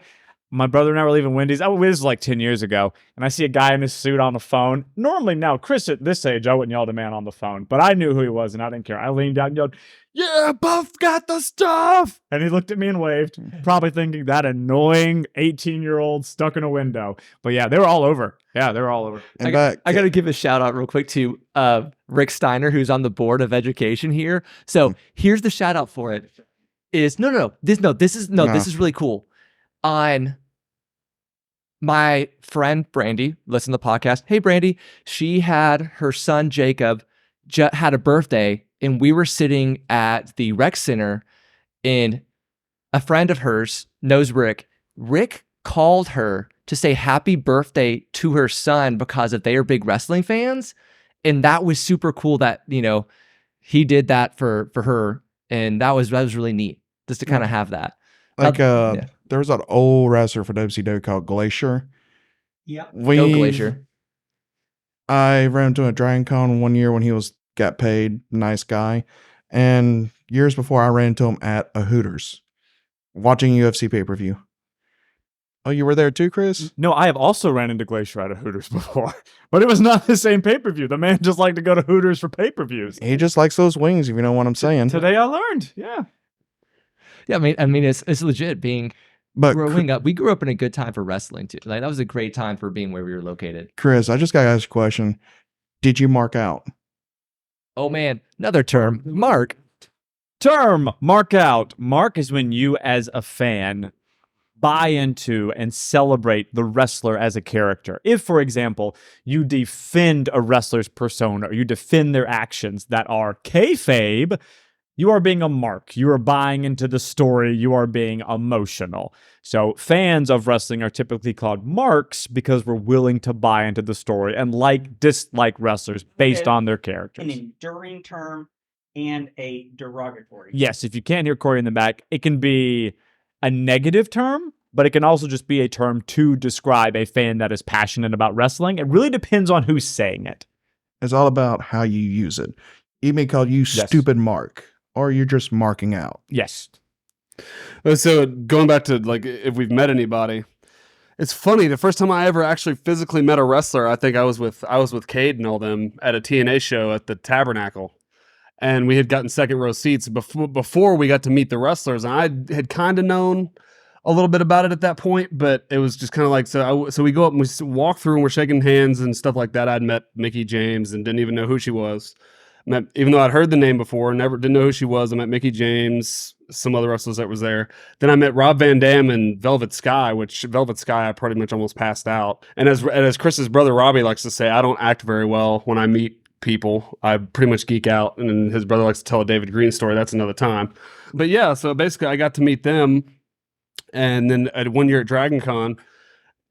My brother and I were leaving Wendy's. This was like 10 years ago. And I see a guy in his suit on the phone. Normally now, Chris, at this age, I wouldn't yell at a man on the phone. But I knew who he was and I didn't care. I leaned down and yelled, "Yeah, Buff got the stuff." And he looked at me and waved, probably thinking that annoying 18-year-old stuck in a window. But yeah, they were all over. Yeah, they were all over. And I got to give a shout out real quick to Rick Steiner, who's on the board of education here. So here's the shout out for it. This is really cool. On my friend Brandy, listen to the podcast. Hey Brandy, she had her son Jacob had a birthday, and we were sitting at the rec center, and a friend of hers knows Rick. Rick called her to say happy birthday to her son because they are big wrestling fans. And that was super cool that, he did that for her. And that was really neat just to kind of have that. There was an old wrestler for WCW called Glacier. Yeah. Go Glacier. I ran into a Dragon Con one year when he got paid, nice guy. And years before, I ran into him at a Hooters watching UFC pay-per-view. Oh, you were there too, Chris? No, I have also ran into Glacier at a Hooters before, but it was not the same pay-per-view. The man just liked to go to Hooters for pay-per-views. He just likes those wings, if you know what I'm saying. Today I learned, yeah. Yeah, I mean, it's legit being But growing up. We grew up in a good time for wrestling too. Like that was a great time for being where we were located. Chris, I just got to ask a question. Did you mark out? Oh man, another term, mark. Term, mark out. Mark is when you as a fan buy into and celebrate the wrestler as a character. If, for example, you defend a wrestler's persona or you defend their actions that are kayfabe, you are being a mark. You are buying into the story. You are being emotional. So fans of wrestling are typically called marks because we're willing to buy into the story and dislike wrestlers based on their characters. An enduring term and a derogatory. Yes, if you can't hear Corey in the back, it can be a negative term, but it can also just be a term to describe a fan that is passionate about wrestling. It really depends on who's saying it. It's all about how you use it. He may call you stupid Mark, or you're just marking out. Yes. So going back to like if we've met anybody, it's funny. The first time I ever actually physically met a wrestler, I think I was with Cade and all them at a TNA show at the Tabernacle. And we had gotten second row seats before we got to meet the wrestlers. And I had kind of known a little bit about it at that point, but it was just kind of like, so we go up and we walk through and we're shaking hands and stuff like that. I'd met Mickie James and didn't even know who she was. Even though I'd heard the name before, didn't know who she was. I met Mickie James, some other wrestlers that was there. Then I met Rob Van Dam and Velvet Sky, which Velvet Sky I pretty much almost passed out. And as Chris's brother Robbie likes to say, I don't act very well when I meet people. I pretty much geek out, and then his brother likes to tell a David Green story. That's another time. But yeah, so basically I got to meet them, and then at 1 year at Dragon Con,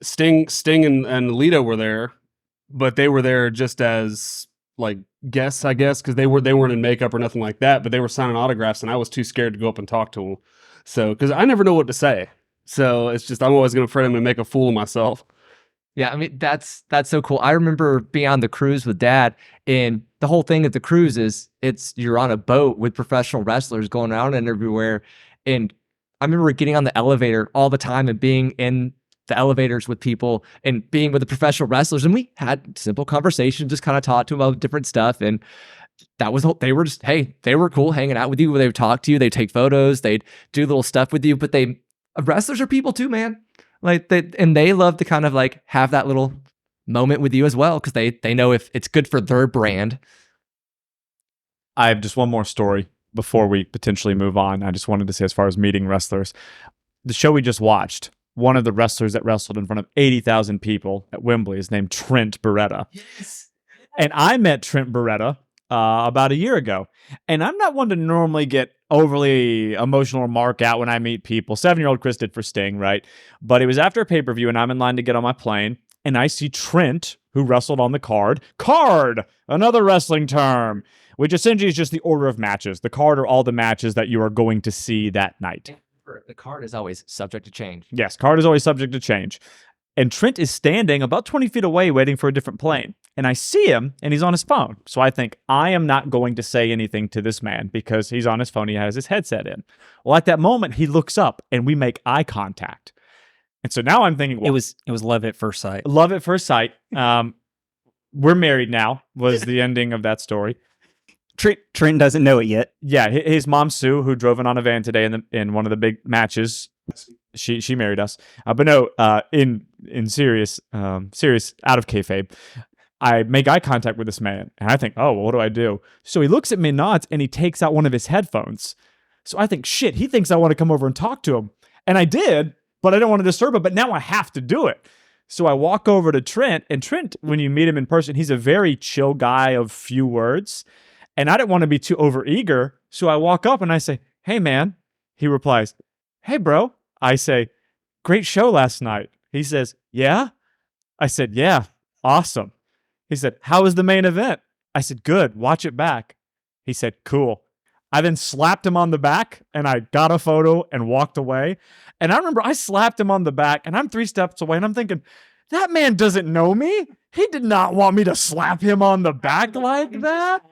Sting and Lita were there, but they were there just as like guests, I guess, because they weren't in makeup or nothing like that, but they were signing autographs, and I was too scared to go up and talk to them. So because I never know what to say, so it's just I'm always going to afraid I'm going to make a fool of myself. Yeah, I mean, that's so cool. I remember being on the cruise with Dad, and the whole thing at the cruise is you're on a boat with professional wrestlers going around and everywhere. And I remember getting on the elevator all the time and being in the elevators with people and being with the professional wrestlers. And we had simple conversations, just kind of talked to them about different stuff. And they were cool hanging out with you. They would talk to you. They'd take photos. They'd do little stuff with you. But wrestlers are people too, man. Like they love to kind of like have that little moment with you as well, because they know if it's good for their brand. I have just one more story before we potentially move on. I just wanted to say, as far as meeting wrestlers, the show we just watched, one of the wrestlers that wrestled in front of 80,000 people at Wimbley is named Trent Beretta. Yes. And I met Trent Beretta about a year ago. And I'm not one to normally get overly emotional or mark out when I meet people. 7-year-old Chris did for Sting, right? But it was after a pay-per-view, and I'm in line to get on my plane, and I see Trent, who wrestled on the card, another wrestling term, which essentially is just the order of matches. The card are all the matches that you are going to see that night. The card is always subject to change. Yes, card is always subject to change. And Trent is standing about 20 feet away waiting for a different plane. And I see him, and he's on his phone. So I think, I am not going to say anything to this man because he's on his phone. He has his headset in. Well, at that moment, he looks up, and we make eye contact. And so now I'm thinking, well, It was love at first sight. love at first sight. We're married now was the ending of that story. Trent doesn't know it yet. Yeah, his mom, Sue, who drove in on a van today in one of the big matches, she married us. But no, in serious, out of kayfabe, I make eye contact with this man, and I think, oh, well, what do I do? So he looks at me, nods, and he takes out one of his headphones. So I think, shit, he thinks I want to come over and talk to him. And I did, but I don't want to disturb him, but now I have to do it. So I walk over to Trent, and Trent, when you meet him in person, he's a very chill guy of few words. And I didn't want to be too overeager, so I walk up and I say, hey, man. He replies, hey, bro. I say, great show last night. He says, yeah? I said, yeah, awesome. He said, how was the main event? I said, good, watch it back. He said, cool. I then slapped him on the back, and I got a photo and walked away. And I remember I slapped him on the back, and I'm 3 steps away, and I'm thinking, that man doesn't know me. He did not want me to slap him on the back like that.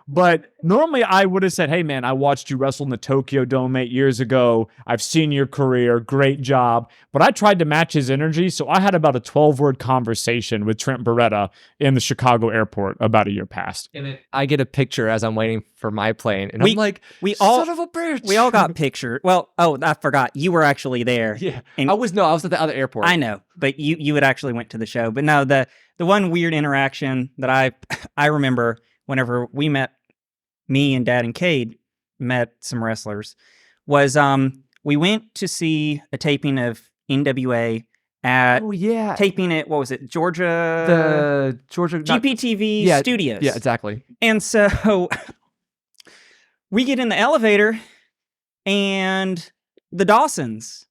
But normally I would have said, hey, man, I watched you wrestle in the Tokyo Dome 8 years ago. I've seen your career. Great job. But I tried to match his energy. So I had about a 12-word conversation with Trent Beretta in the Chicago airport about a year past. And then I get a picture as I'm waiting for my plane, and We- I'm like, we all- son of a bitch. We all got pictured. Well, I forgot. You were actually there. Yeah. And I was at the other airport. I know, but you had actually went to the show. But no, the one weird interaction that I remember whenever we met, me and Dad and Cade met some wrestlers, was we went to see a taping of NWA at Oh yeah. taping at, what was it, Georgia? The Georgia GPTV Yeah, Studios. Yeah, exactly. And so we get in the elevator and the Dawsons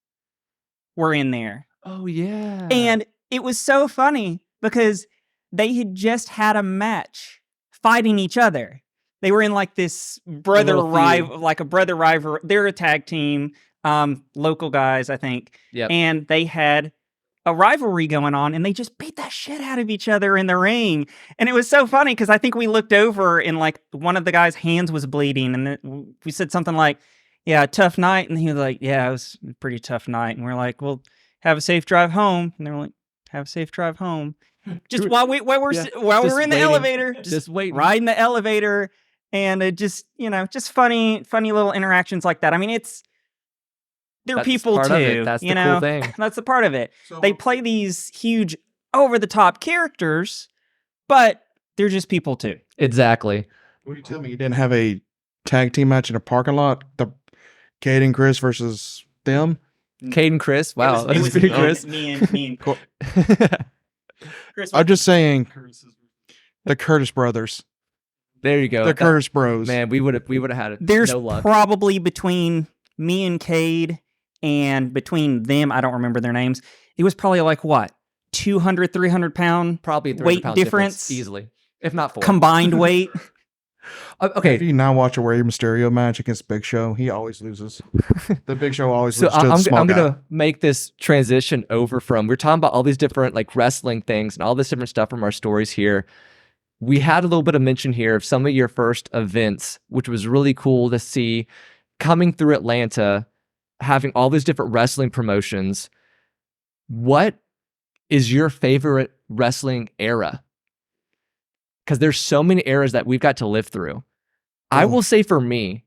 were in there. Oh yeah. And it was so funny because they had just had a match fighting each other. They were in like this brother little feud. rival, like a brother rival. They're a tag team, local guys, I think. Yep. And they had a rivalry going on, and they just beat that shit out of each other in the ring. And it was so funny because I think we looked over and like one of the guys' hands was bleeding, and we said something like, "Yeah, tough night," and he was like, "Yeah, it was a pretty tough night." And we're like, "Well, have a safe drive home." And they're like, "Have a safe drive home." Just while we're Yeah, while just we're in the waiting. elevator, Just wait. riding the elevator, and it just just funny little interactions like that. I mean, they're That's people part too. of it. That's the you cool know? thing. That's the part of it. They play these huge, over the top characters, but they're just people too. Exactly. Will you tell me you didn't have a tag team match in a parking lot? The Cade and Chris versus them? Cade and Chris. Wow, It that's was pretty me Chris. and Cool. Chris. I'm just saying the Curtis brothers. There you go. The Curtis bros. Man, we would have had it. There's no luck. probably between me and Cade and between them, I don't remember their names. It was probably like what, 200, 300 pound Probably a 300 weight pound difference easily, if not 4. combined weight. Okay, If you not watch a Rey Mysterio match against Big Show, he always loses. The Big Show always so loses to the small I'm guy. gonna make this transition over from, we're talking about all these different like wrestling things and all this different stuff from our stories here. We had a little bit of mention here of some of your first events, which was really cool to see coming through Atlanta, having all these different wrestling promotions. What is your favorite wrestling era? Because there's so many eras that we've got to live through. I will say for me,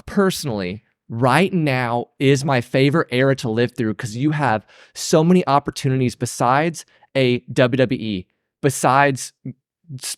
personally, right now is my favorite era to live through because you have so many opportunities besides a WWE, besides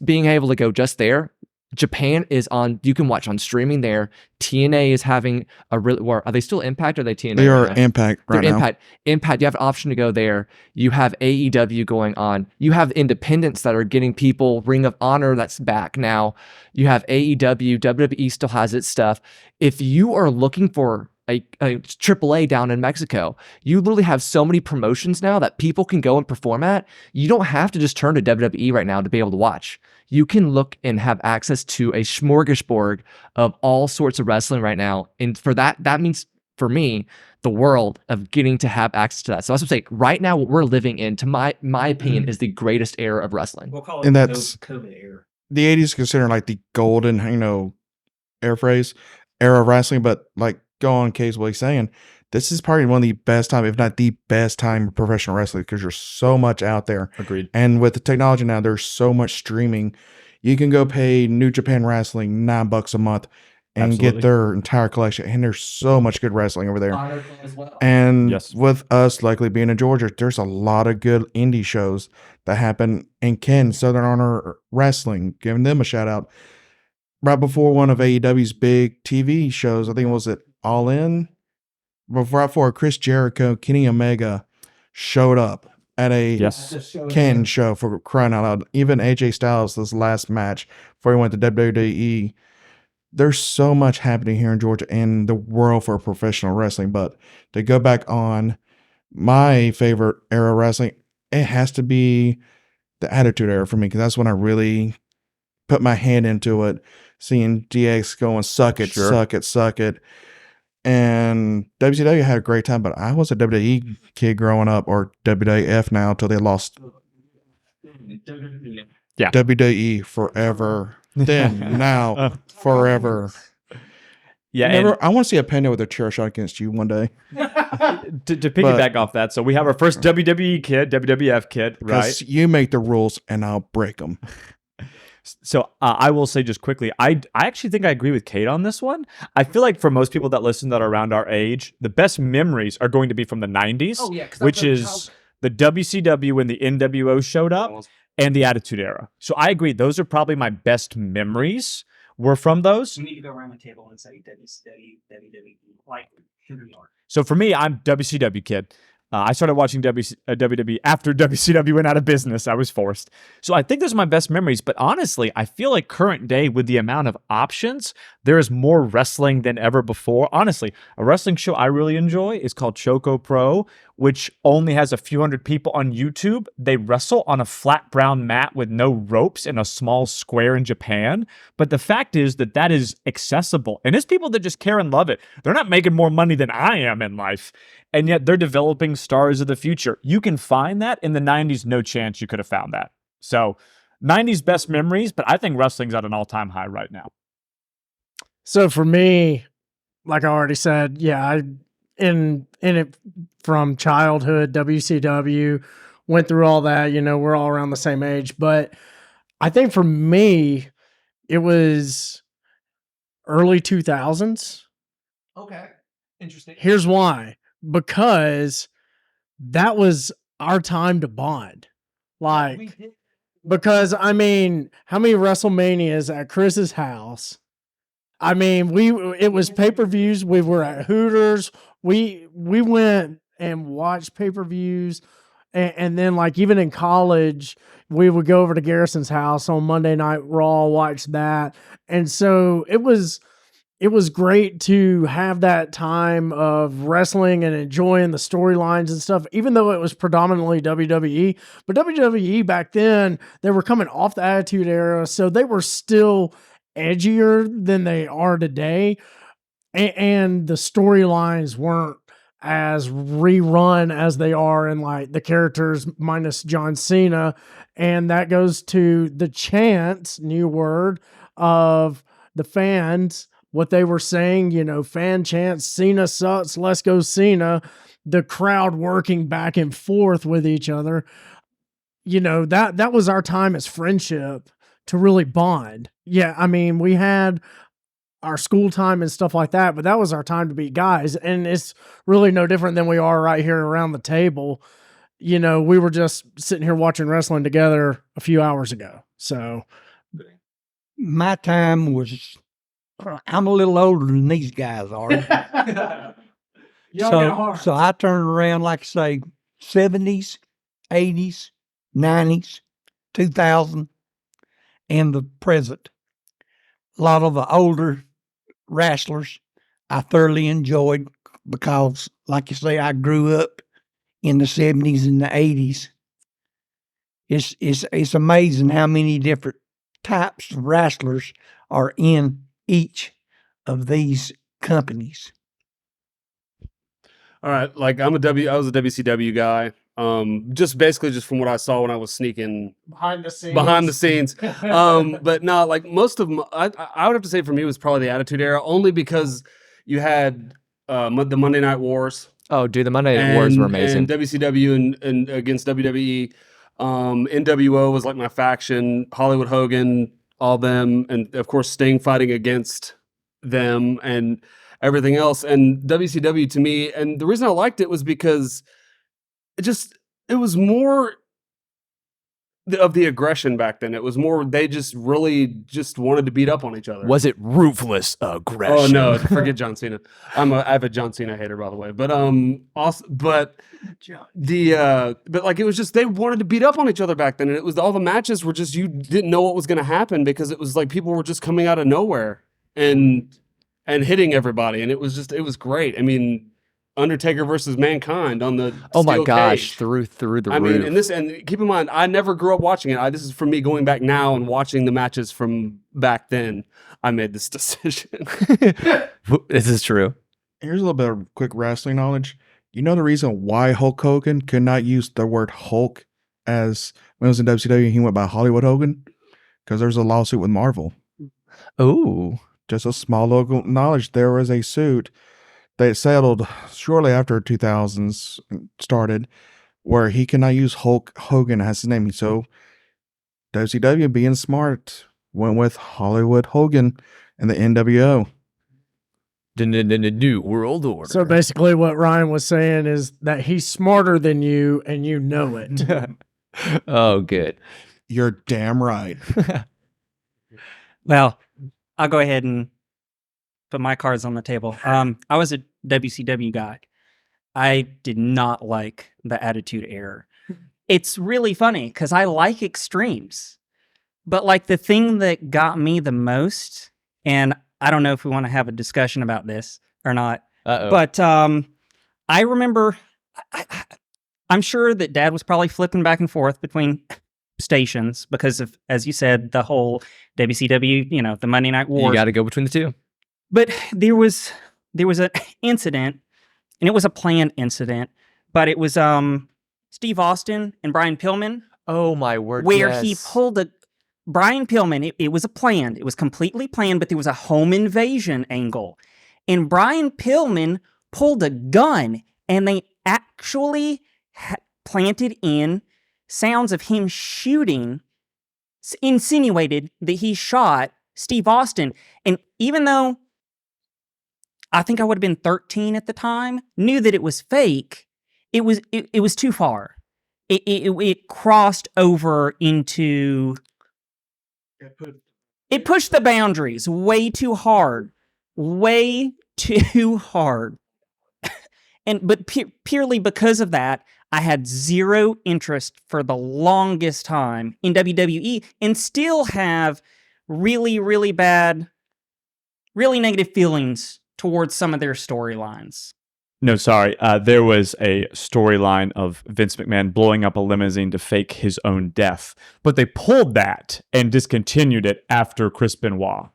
being able to go just there. Japan is on, you can watch on streaming there. TNA is having a really, or are they still Impact or are they TNA? They are right now? Impact right They're now. Impact, you have an option to go there. You have AEW going on. You have independents that are getting people. Ring of Honor that's back now. You have AEW. WWE still has its stuff. If you are looking for a AAA down in Mexico, you literally have so many promotions now that people can go and perform at. You don't have to just turn to WWE right now to be able to watch. You can look and have access to a smorgasbord of all sorts of wrestling right now. And for that means, for me, the world of getting to have access to that. So I was going to say, right now, what we're living in, to my opinion, is the greatest era of wrestling. We'll call it And that's- COVID era. The 80s is considered like the golden, era of wrestling. But like, go on, Case, what he's saying, this is probably one of the best time, if not the best time of professional wrestling because there's so much out there. Agreed. And with the technology now, there's so much streaming. You can go pay New Japan Wrestling $9 a month and Absolutely. get their entire collection. And there's so much good wrestling over there. Honor as well. And Yes. with us likely being in Georgia, there's a lot of good indie shows that happen. And Ken, Southern Honor Wrestling, giving them a shout out. Right before one of AEW's big TV shows, I think was it All In? Right before Chris Jericho, Kenny Omega showed up at a Yes. Ken show, for crying out loud. Even AJ Styles, this last match before he went to WWE. There's so much happening here in Georgia and the world for professional wrestling. But to go back on my favorite era of wrestling, it has to be the Attitude Era for me because that's when I really put my hand into it. Seeing DX going, suck it, Sure. suck it, suck it. And WCW had a great time, but I was a WWE kid growing up, or WWF now, until they lost. Yeah. WWE forever. then, now, forever. Yeah, Never, I want to see a panda with a chair shot against you one day. to piggyback off that, so we have our first WWE kid, WWF kid, right? Because you make the rules and I'll break them. So I will say just quickly, I actually think I agree with Kate on this one. I feel like for most people that listen that are around our age, the best memories are going to be from the 90s, Oh, yeah, which is the WCW when the NWO showed up and the Attitude Era. So I agree. Those are probably my best memories were from those. We need to go around the table and say WCW, WWE, like who we are. So for me, I'm WCW kid. I started watching WWE after WCW went out of business. I was forced. So I think those are my best memories. But honestly, I feel like current day with the amount of options, there is more wrestling than ever before. Honestly, a wrestling show I really enjoy is called Choco Pro, which only has a few hundred people on YouTube. They wrestle on a flat brown mat with no ropes in a small square in Japan. But the fact is that that is accessible. And it's people that just care and love it. They're not making more money than I am in life. And yet they're developing stars of the future. You can find that in the 90s. No chance you could have found that. So 90s best memories, but I think wrestling's at an all-time high right now. So for me, like I already said, yeah, I in it from childhood, WCW, went through all that, we're all around the same age. But I think for me, it was early 2000s. Okay. Interesting. Here's why. Because that was our time to bond. Because how many WrestleManias at Chris's house? It was pay-per-views. We were at Hooters. We went and watched pay-per-views. And then even in college, we would go over to Garrison's house on Monday Night Raw, watch that. And so it was great to have that time of wrestling and enjoying the storylines and stuff, even though it was predominantly WWE. But WWE back then, they were coming off the Attitude Era, so they were still edgier than they are today. And the storylines weren't as rerun as they are in the characters minus John Cena. And that goes to the chants, new word, of the fans. What they were saying, fan chants, Cena sucks, let's go Cena. The crowd working back and forth with each other. That was our time as friendship to really bond. Yeah, we had our school time and stuff like that, but that was our time to be guys. And it's really no different than we are right here around the table. We were just sitting here watching wrestling together a few hours ago. So My time was, I'm a little older than these guys are. So I turned around, like I say, 70s, 80s, 90s, 2000, and the present. A lot of the older wrestlers I thoroughly enjoyed because, like you say, I grew up in the 70s and the 80s. It's amazing how many different types of wrestlers are in each of these companies. All right, I was a WCW guy. Just from what I saw when I was sneaking behind the scenes. But no, most of them, I would have to say for me it was probably the Attitude Era, only because you had the Monday Night Wars. Oh, dude, the Monday Night Wars were amazing. And WCW and against WWE. NWO was my faction, Hollywood Hogan, all them, and of course Sting fighting against them and everything else. And WCW to me, and the reason I liked it was because it was more of the aggression back then. It was more, they just really wanted to beat up on each other. Was it ruthless aggression? Oh no, forget John Cena. I'm a avid John Cena hater, by the way. But it was just, they wanted to beat up on each other back then, and it was, all the matches were just, you didn't know what was going to happen because it was people were just coming out of nowhere and hitting everybody, and it was great. Undertaker versus Mankind on the oh my steel gosh, cage. through the roof. And keep in mind, I never grew up watching it. This is from me going back now and watching the matches from back then. I made this decision. This is true. Here's a little bit of quick wrestling knowledge. You know the reason why Hulk Hogan could not use the word Hulk as when he was in WCW, he went by Hollywood Hogan? Because there's a lawsuit with Marvel. Oh, Just a small local knowledge. There was a suit that settled shortly after 2000s started where he cannot use Hulk Hogan as his name. So WCW, being smart, went with Hollywood Hogan and the NWO. the new world order. So basically, what Ryan was saying is that he's smarter than you, and you know it. Oh, good. You're damn right. Well, I'll go ahead and put my cards on the table. I was a WCW guy. I did not like the Attitude Era. It's really funny because I like extremes, but like the thing that got me the most, and I don't know if we want to have a discussion about this or not, Uh-oh. but I remember, I'm sure that Dad was probably flipping back and forth between stations because of, as you said, the whole WCW, the Monday Night War. You got to go between the two. But there was an incident, and it was a planned incident, but it was Steve Austin and Brian Pillman, Oh, my word. where he yes. pulled Brian Pillman, it was it was completely planned, but there was a home invasion angle. And Brian Pillman pulled a gun, and they actually planted in sounds of him shooting, insinuated that he shot Steve Austin. And even though I think I would have been 13 at the time, knew that it was fake, it was too far. It crossed over into... It pushed the boundaries way too hard. Way too hard. But purely because of that, I had zero interest for the longest time in WWE and still have really, really bad, really negative feelings towards some of their storylines. No, sorry. There was a storyline of Vince McMahon blowing up a limousine to fake his own death, but they pulled that and discontinued it after Chris Benoit.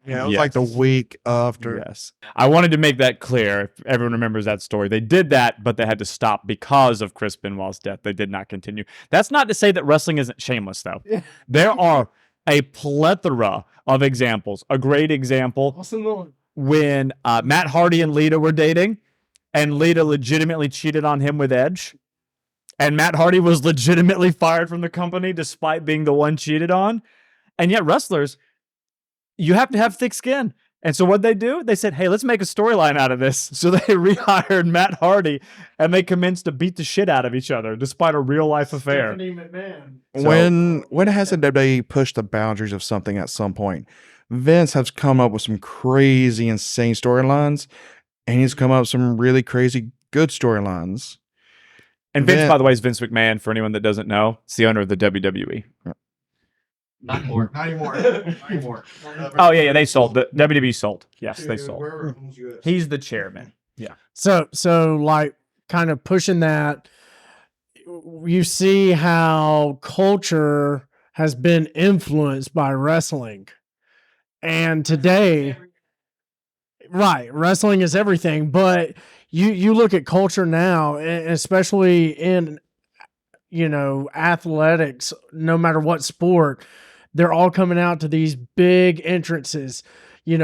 Yeah, it was like the week after. Yes. I wanted to make that clear. If everyone remembers that story. They did that, but they had to stop because of Chris Benoit's death. They did not continue. That's not to say that wrestling isn't shameless, though. There are a plethora of examples. A great example when Matt Hardy and Lita were dating, and Lita legitimately cheated on him with Edge, and Matt Hardy was legitimately fired from the company despite being the one cheated on. And yet wrestlers, you have to have thick skin. And so what they do? They said, hey, let's make a storyline out of this. So they rehired Matt Hardy, and they commenced to beat the shit out of each other despite a real-life affair. When hasn't WWE pushed the boundaries of something at some point? Vince has come up with some crazy, insane storylines, and he's come up with some really crazy, good storylines. And Vince, by the way, is Vince McMahon, for anyone that doesn't know. It's the owner of the WWE. Not anymore. Oh, yeah, they sold. The WWE sold. Yes, they sold. He's the chairman. Yeah. So like kind of pushing that, you see how culture has been influenced by wrestling. And today, right, wrestling is everything, but you look at culture now, especially in, athletics, no matter what sport, they're all coming out to these big entrances.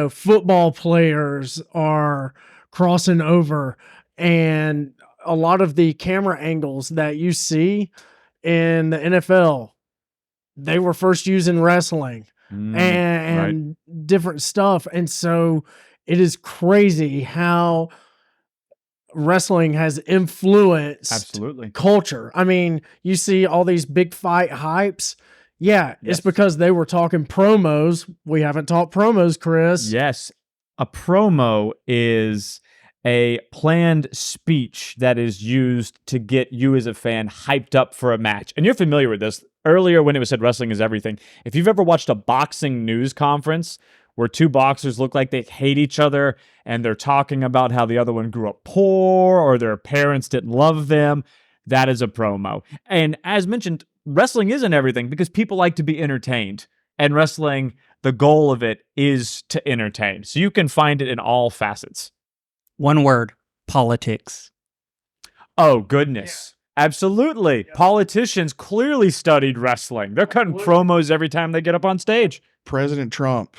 Football players are crossing over, and a lot of the camera angles that you see in the NFL, they were first used in wrestling and different stuff. And so it is crazy how wrestling has influenced culture. I mean, you see all these big fight hypes. Yeah, it's because they were talking promos. We haven't talked promos, Chris. Yes. A promo is a planned speech that is used to get you as a fan hyped up for a match. And you're familiar with this. Earlier when it was said wrestling is everything, if you've ever watched a boxing news conference where two boxers look like they hate each other and they're talking about how the other one grew up poor or their parents didn't love them, that is a promo. And as mentioned, wrestling isn't everything because people like to be entertained. And wrestling, the goal of it is to entertain. So you can find it in all facets. One word, politics. Oh, goodness. Yeah. Absolutely. Politicians clearly studied wrestling. They're cutting promos every time they get up on stage. President Trump.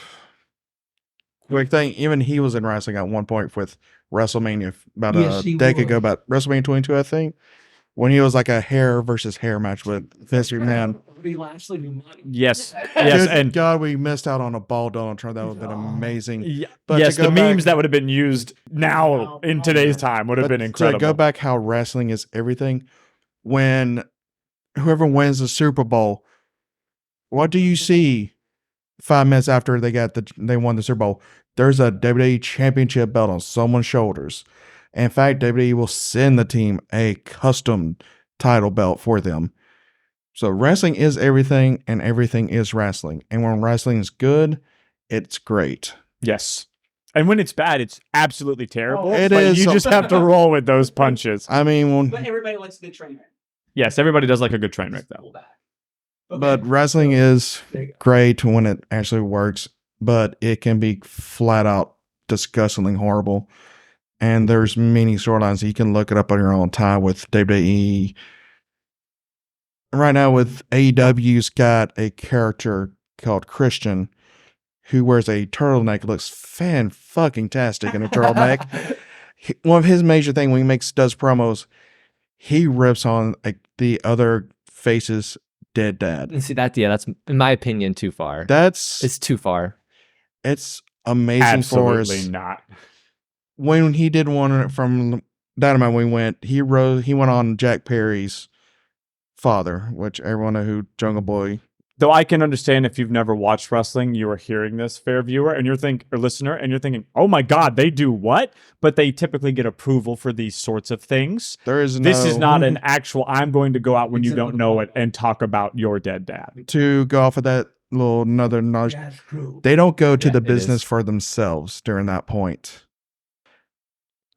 Quick thing, even he was in wrestling at one point with WrestleMania about Yes, a he decade ago, was. about WrestleMania 22, I think, when he was like a hair versus hair match with Vince McMahon. Yes. Yes. Good And God, we missed out on a bald Donald Trump. That would have been amazing. But yes, to the go memes back- that would have been used now in today's time would have But been incredible. To go back how wrestling is everything, when whoever wins the Super Bowl, what do you see 5 minutes after they won the Super Bowl? There's a WWE Championship belt on someone's shoulders. In fact, WWE will send the team a custom title belt for them. So wrestling is everything, and everything is wrestling. And when wrestling is good, it's great. Yes. And when it's bad, it's absolutely terrible. It but is. You just have to roll with those punches. I mean, But everybody likes a good train wreck. Yes, everybody does like a good train wreck, though. but wrestling is great when it actually works, but it can be flat out disgustingly horrible. And there's many storylines. You can look it up on your own time with WWE. Right now with AEW's got a character called Christian who wears a turtleneck, looks fan-fucking-tastic in a turtleneck. One of his major thing when he does promos, he rips on the other face's dead dad. And see that's in my opinion too far. It's Too far. it's amazing for us. Absolutely not. When he did one from Dynamite, he went on Jack Perry's father, which everyone know who Jungle Boy. Though I can understand if you've never watched wrestling, you are hearing this, fair viewer, and listener, and you're thinking, "Oh my God, they do what?" But they typically get approval for these sorts of things. This is not an actual. I'm going to go out when you don't know it and talk about your dead dad. To go off of that little another knowledge. That's true. They don't go to the it business is. for themselves during that point.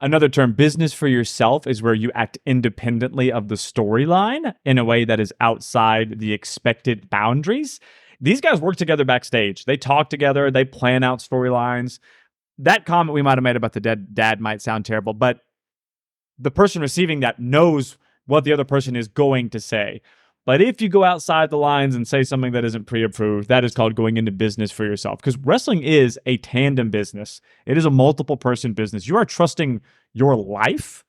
Another term, business for yourself, is where you act independently of the storyline in a way that is outside the expected boundaries. These guys work together backstage. They talk together. They plan out storylines. That comment we might have made about the dead dad might sound terrible, but the person receiving that knows what the other person is going to say. But if you go outside the lines and say something that isn't pre-approved, that is called going into business for yourself. Because wrestling is a tandem business. It is a multiple person business. You are trusting your life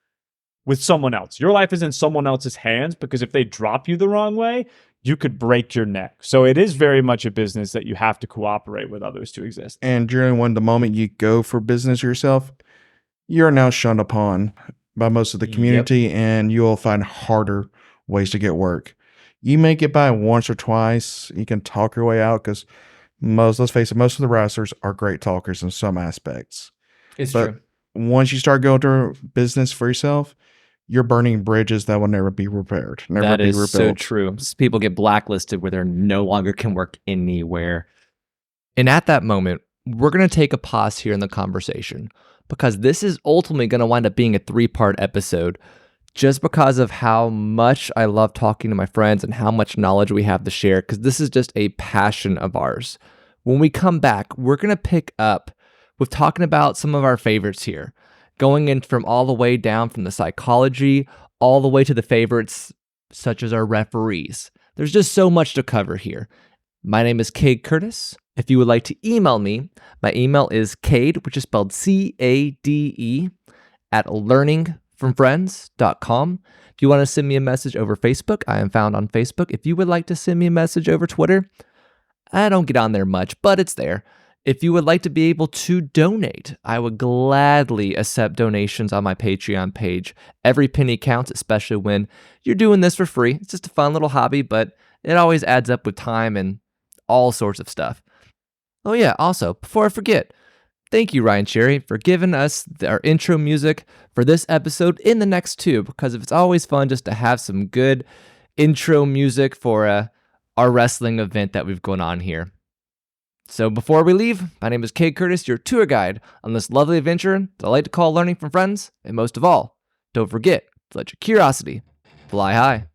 with someone else. Your life is in someone else's hands because if they drop you the wrong way, you could break your neck. So it is very much a business that you have to cooperate with others to exist. And during the moment you go for business yourself, you're now shunned upon by most of the community, and you'll find harder ways to get work. You may get by once or twice. You can talk your way out because let's face it, most of the wrestlers are great talkers in some aspects. It's But true. once you start going to business for yourself, you're burning bridges that will never be repaired, never That be is rebuilt. so true. People get blacklisted where they no longer can work anywhere. And at that moment, we're going to take a pause here in the conversation because this is ultimately going to wind up being a 3-part episode just because of how much I love talking to my friends and how much knowledge we have to share, because this is just a passion of ours. When we come back, we're going to pick up with talking about some of our favorites here, going in from all the way down from the psychology all the way to the favorites such as our referees. There's just so much to cover here. My name is Cade Curtis. If you would like to email me, my email is Cade, which is spelled CADE, at learningfromfriends.com. If you want to send me a message over Facebook, I am found on Facebook. If you would like to send me a message over Twitter, I don't get on there much, but it's there. If you would like to be able to donate, I would gladly accept donations on my Patreon page. Every penny counts, especially when you're doing this for free. It's just a fun little hobby, but it always adds up with time and all sorts of stuff. Oh yeah, also, before I forget, thank you, Ryan Cherry, for giving us our intro music for this episode in the next 2, because it's always fun just to have some good intro music for our wrestling event that we've going on here. So before we leave, my name is Cade Curtis, your tour guide on this lovely adventure that I like to call Learning from Friends. And most of all, don't forget to let your curiosity fly high.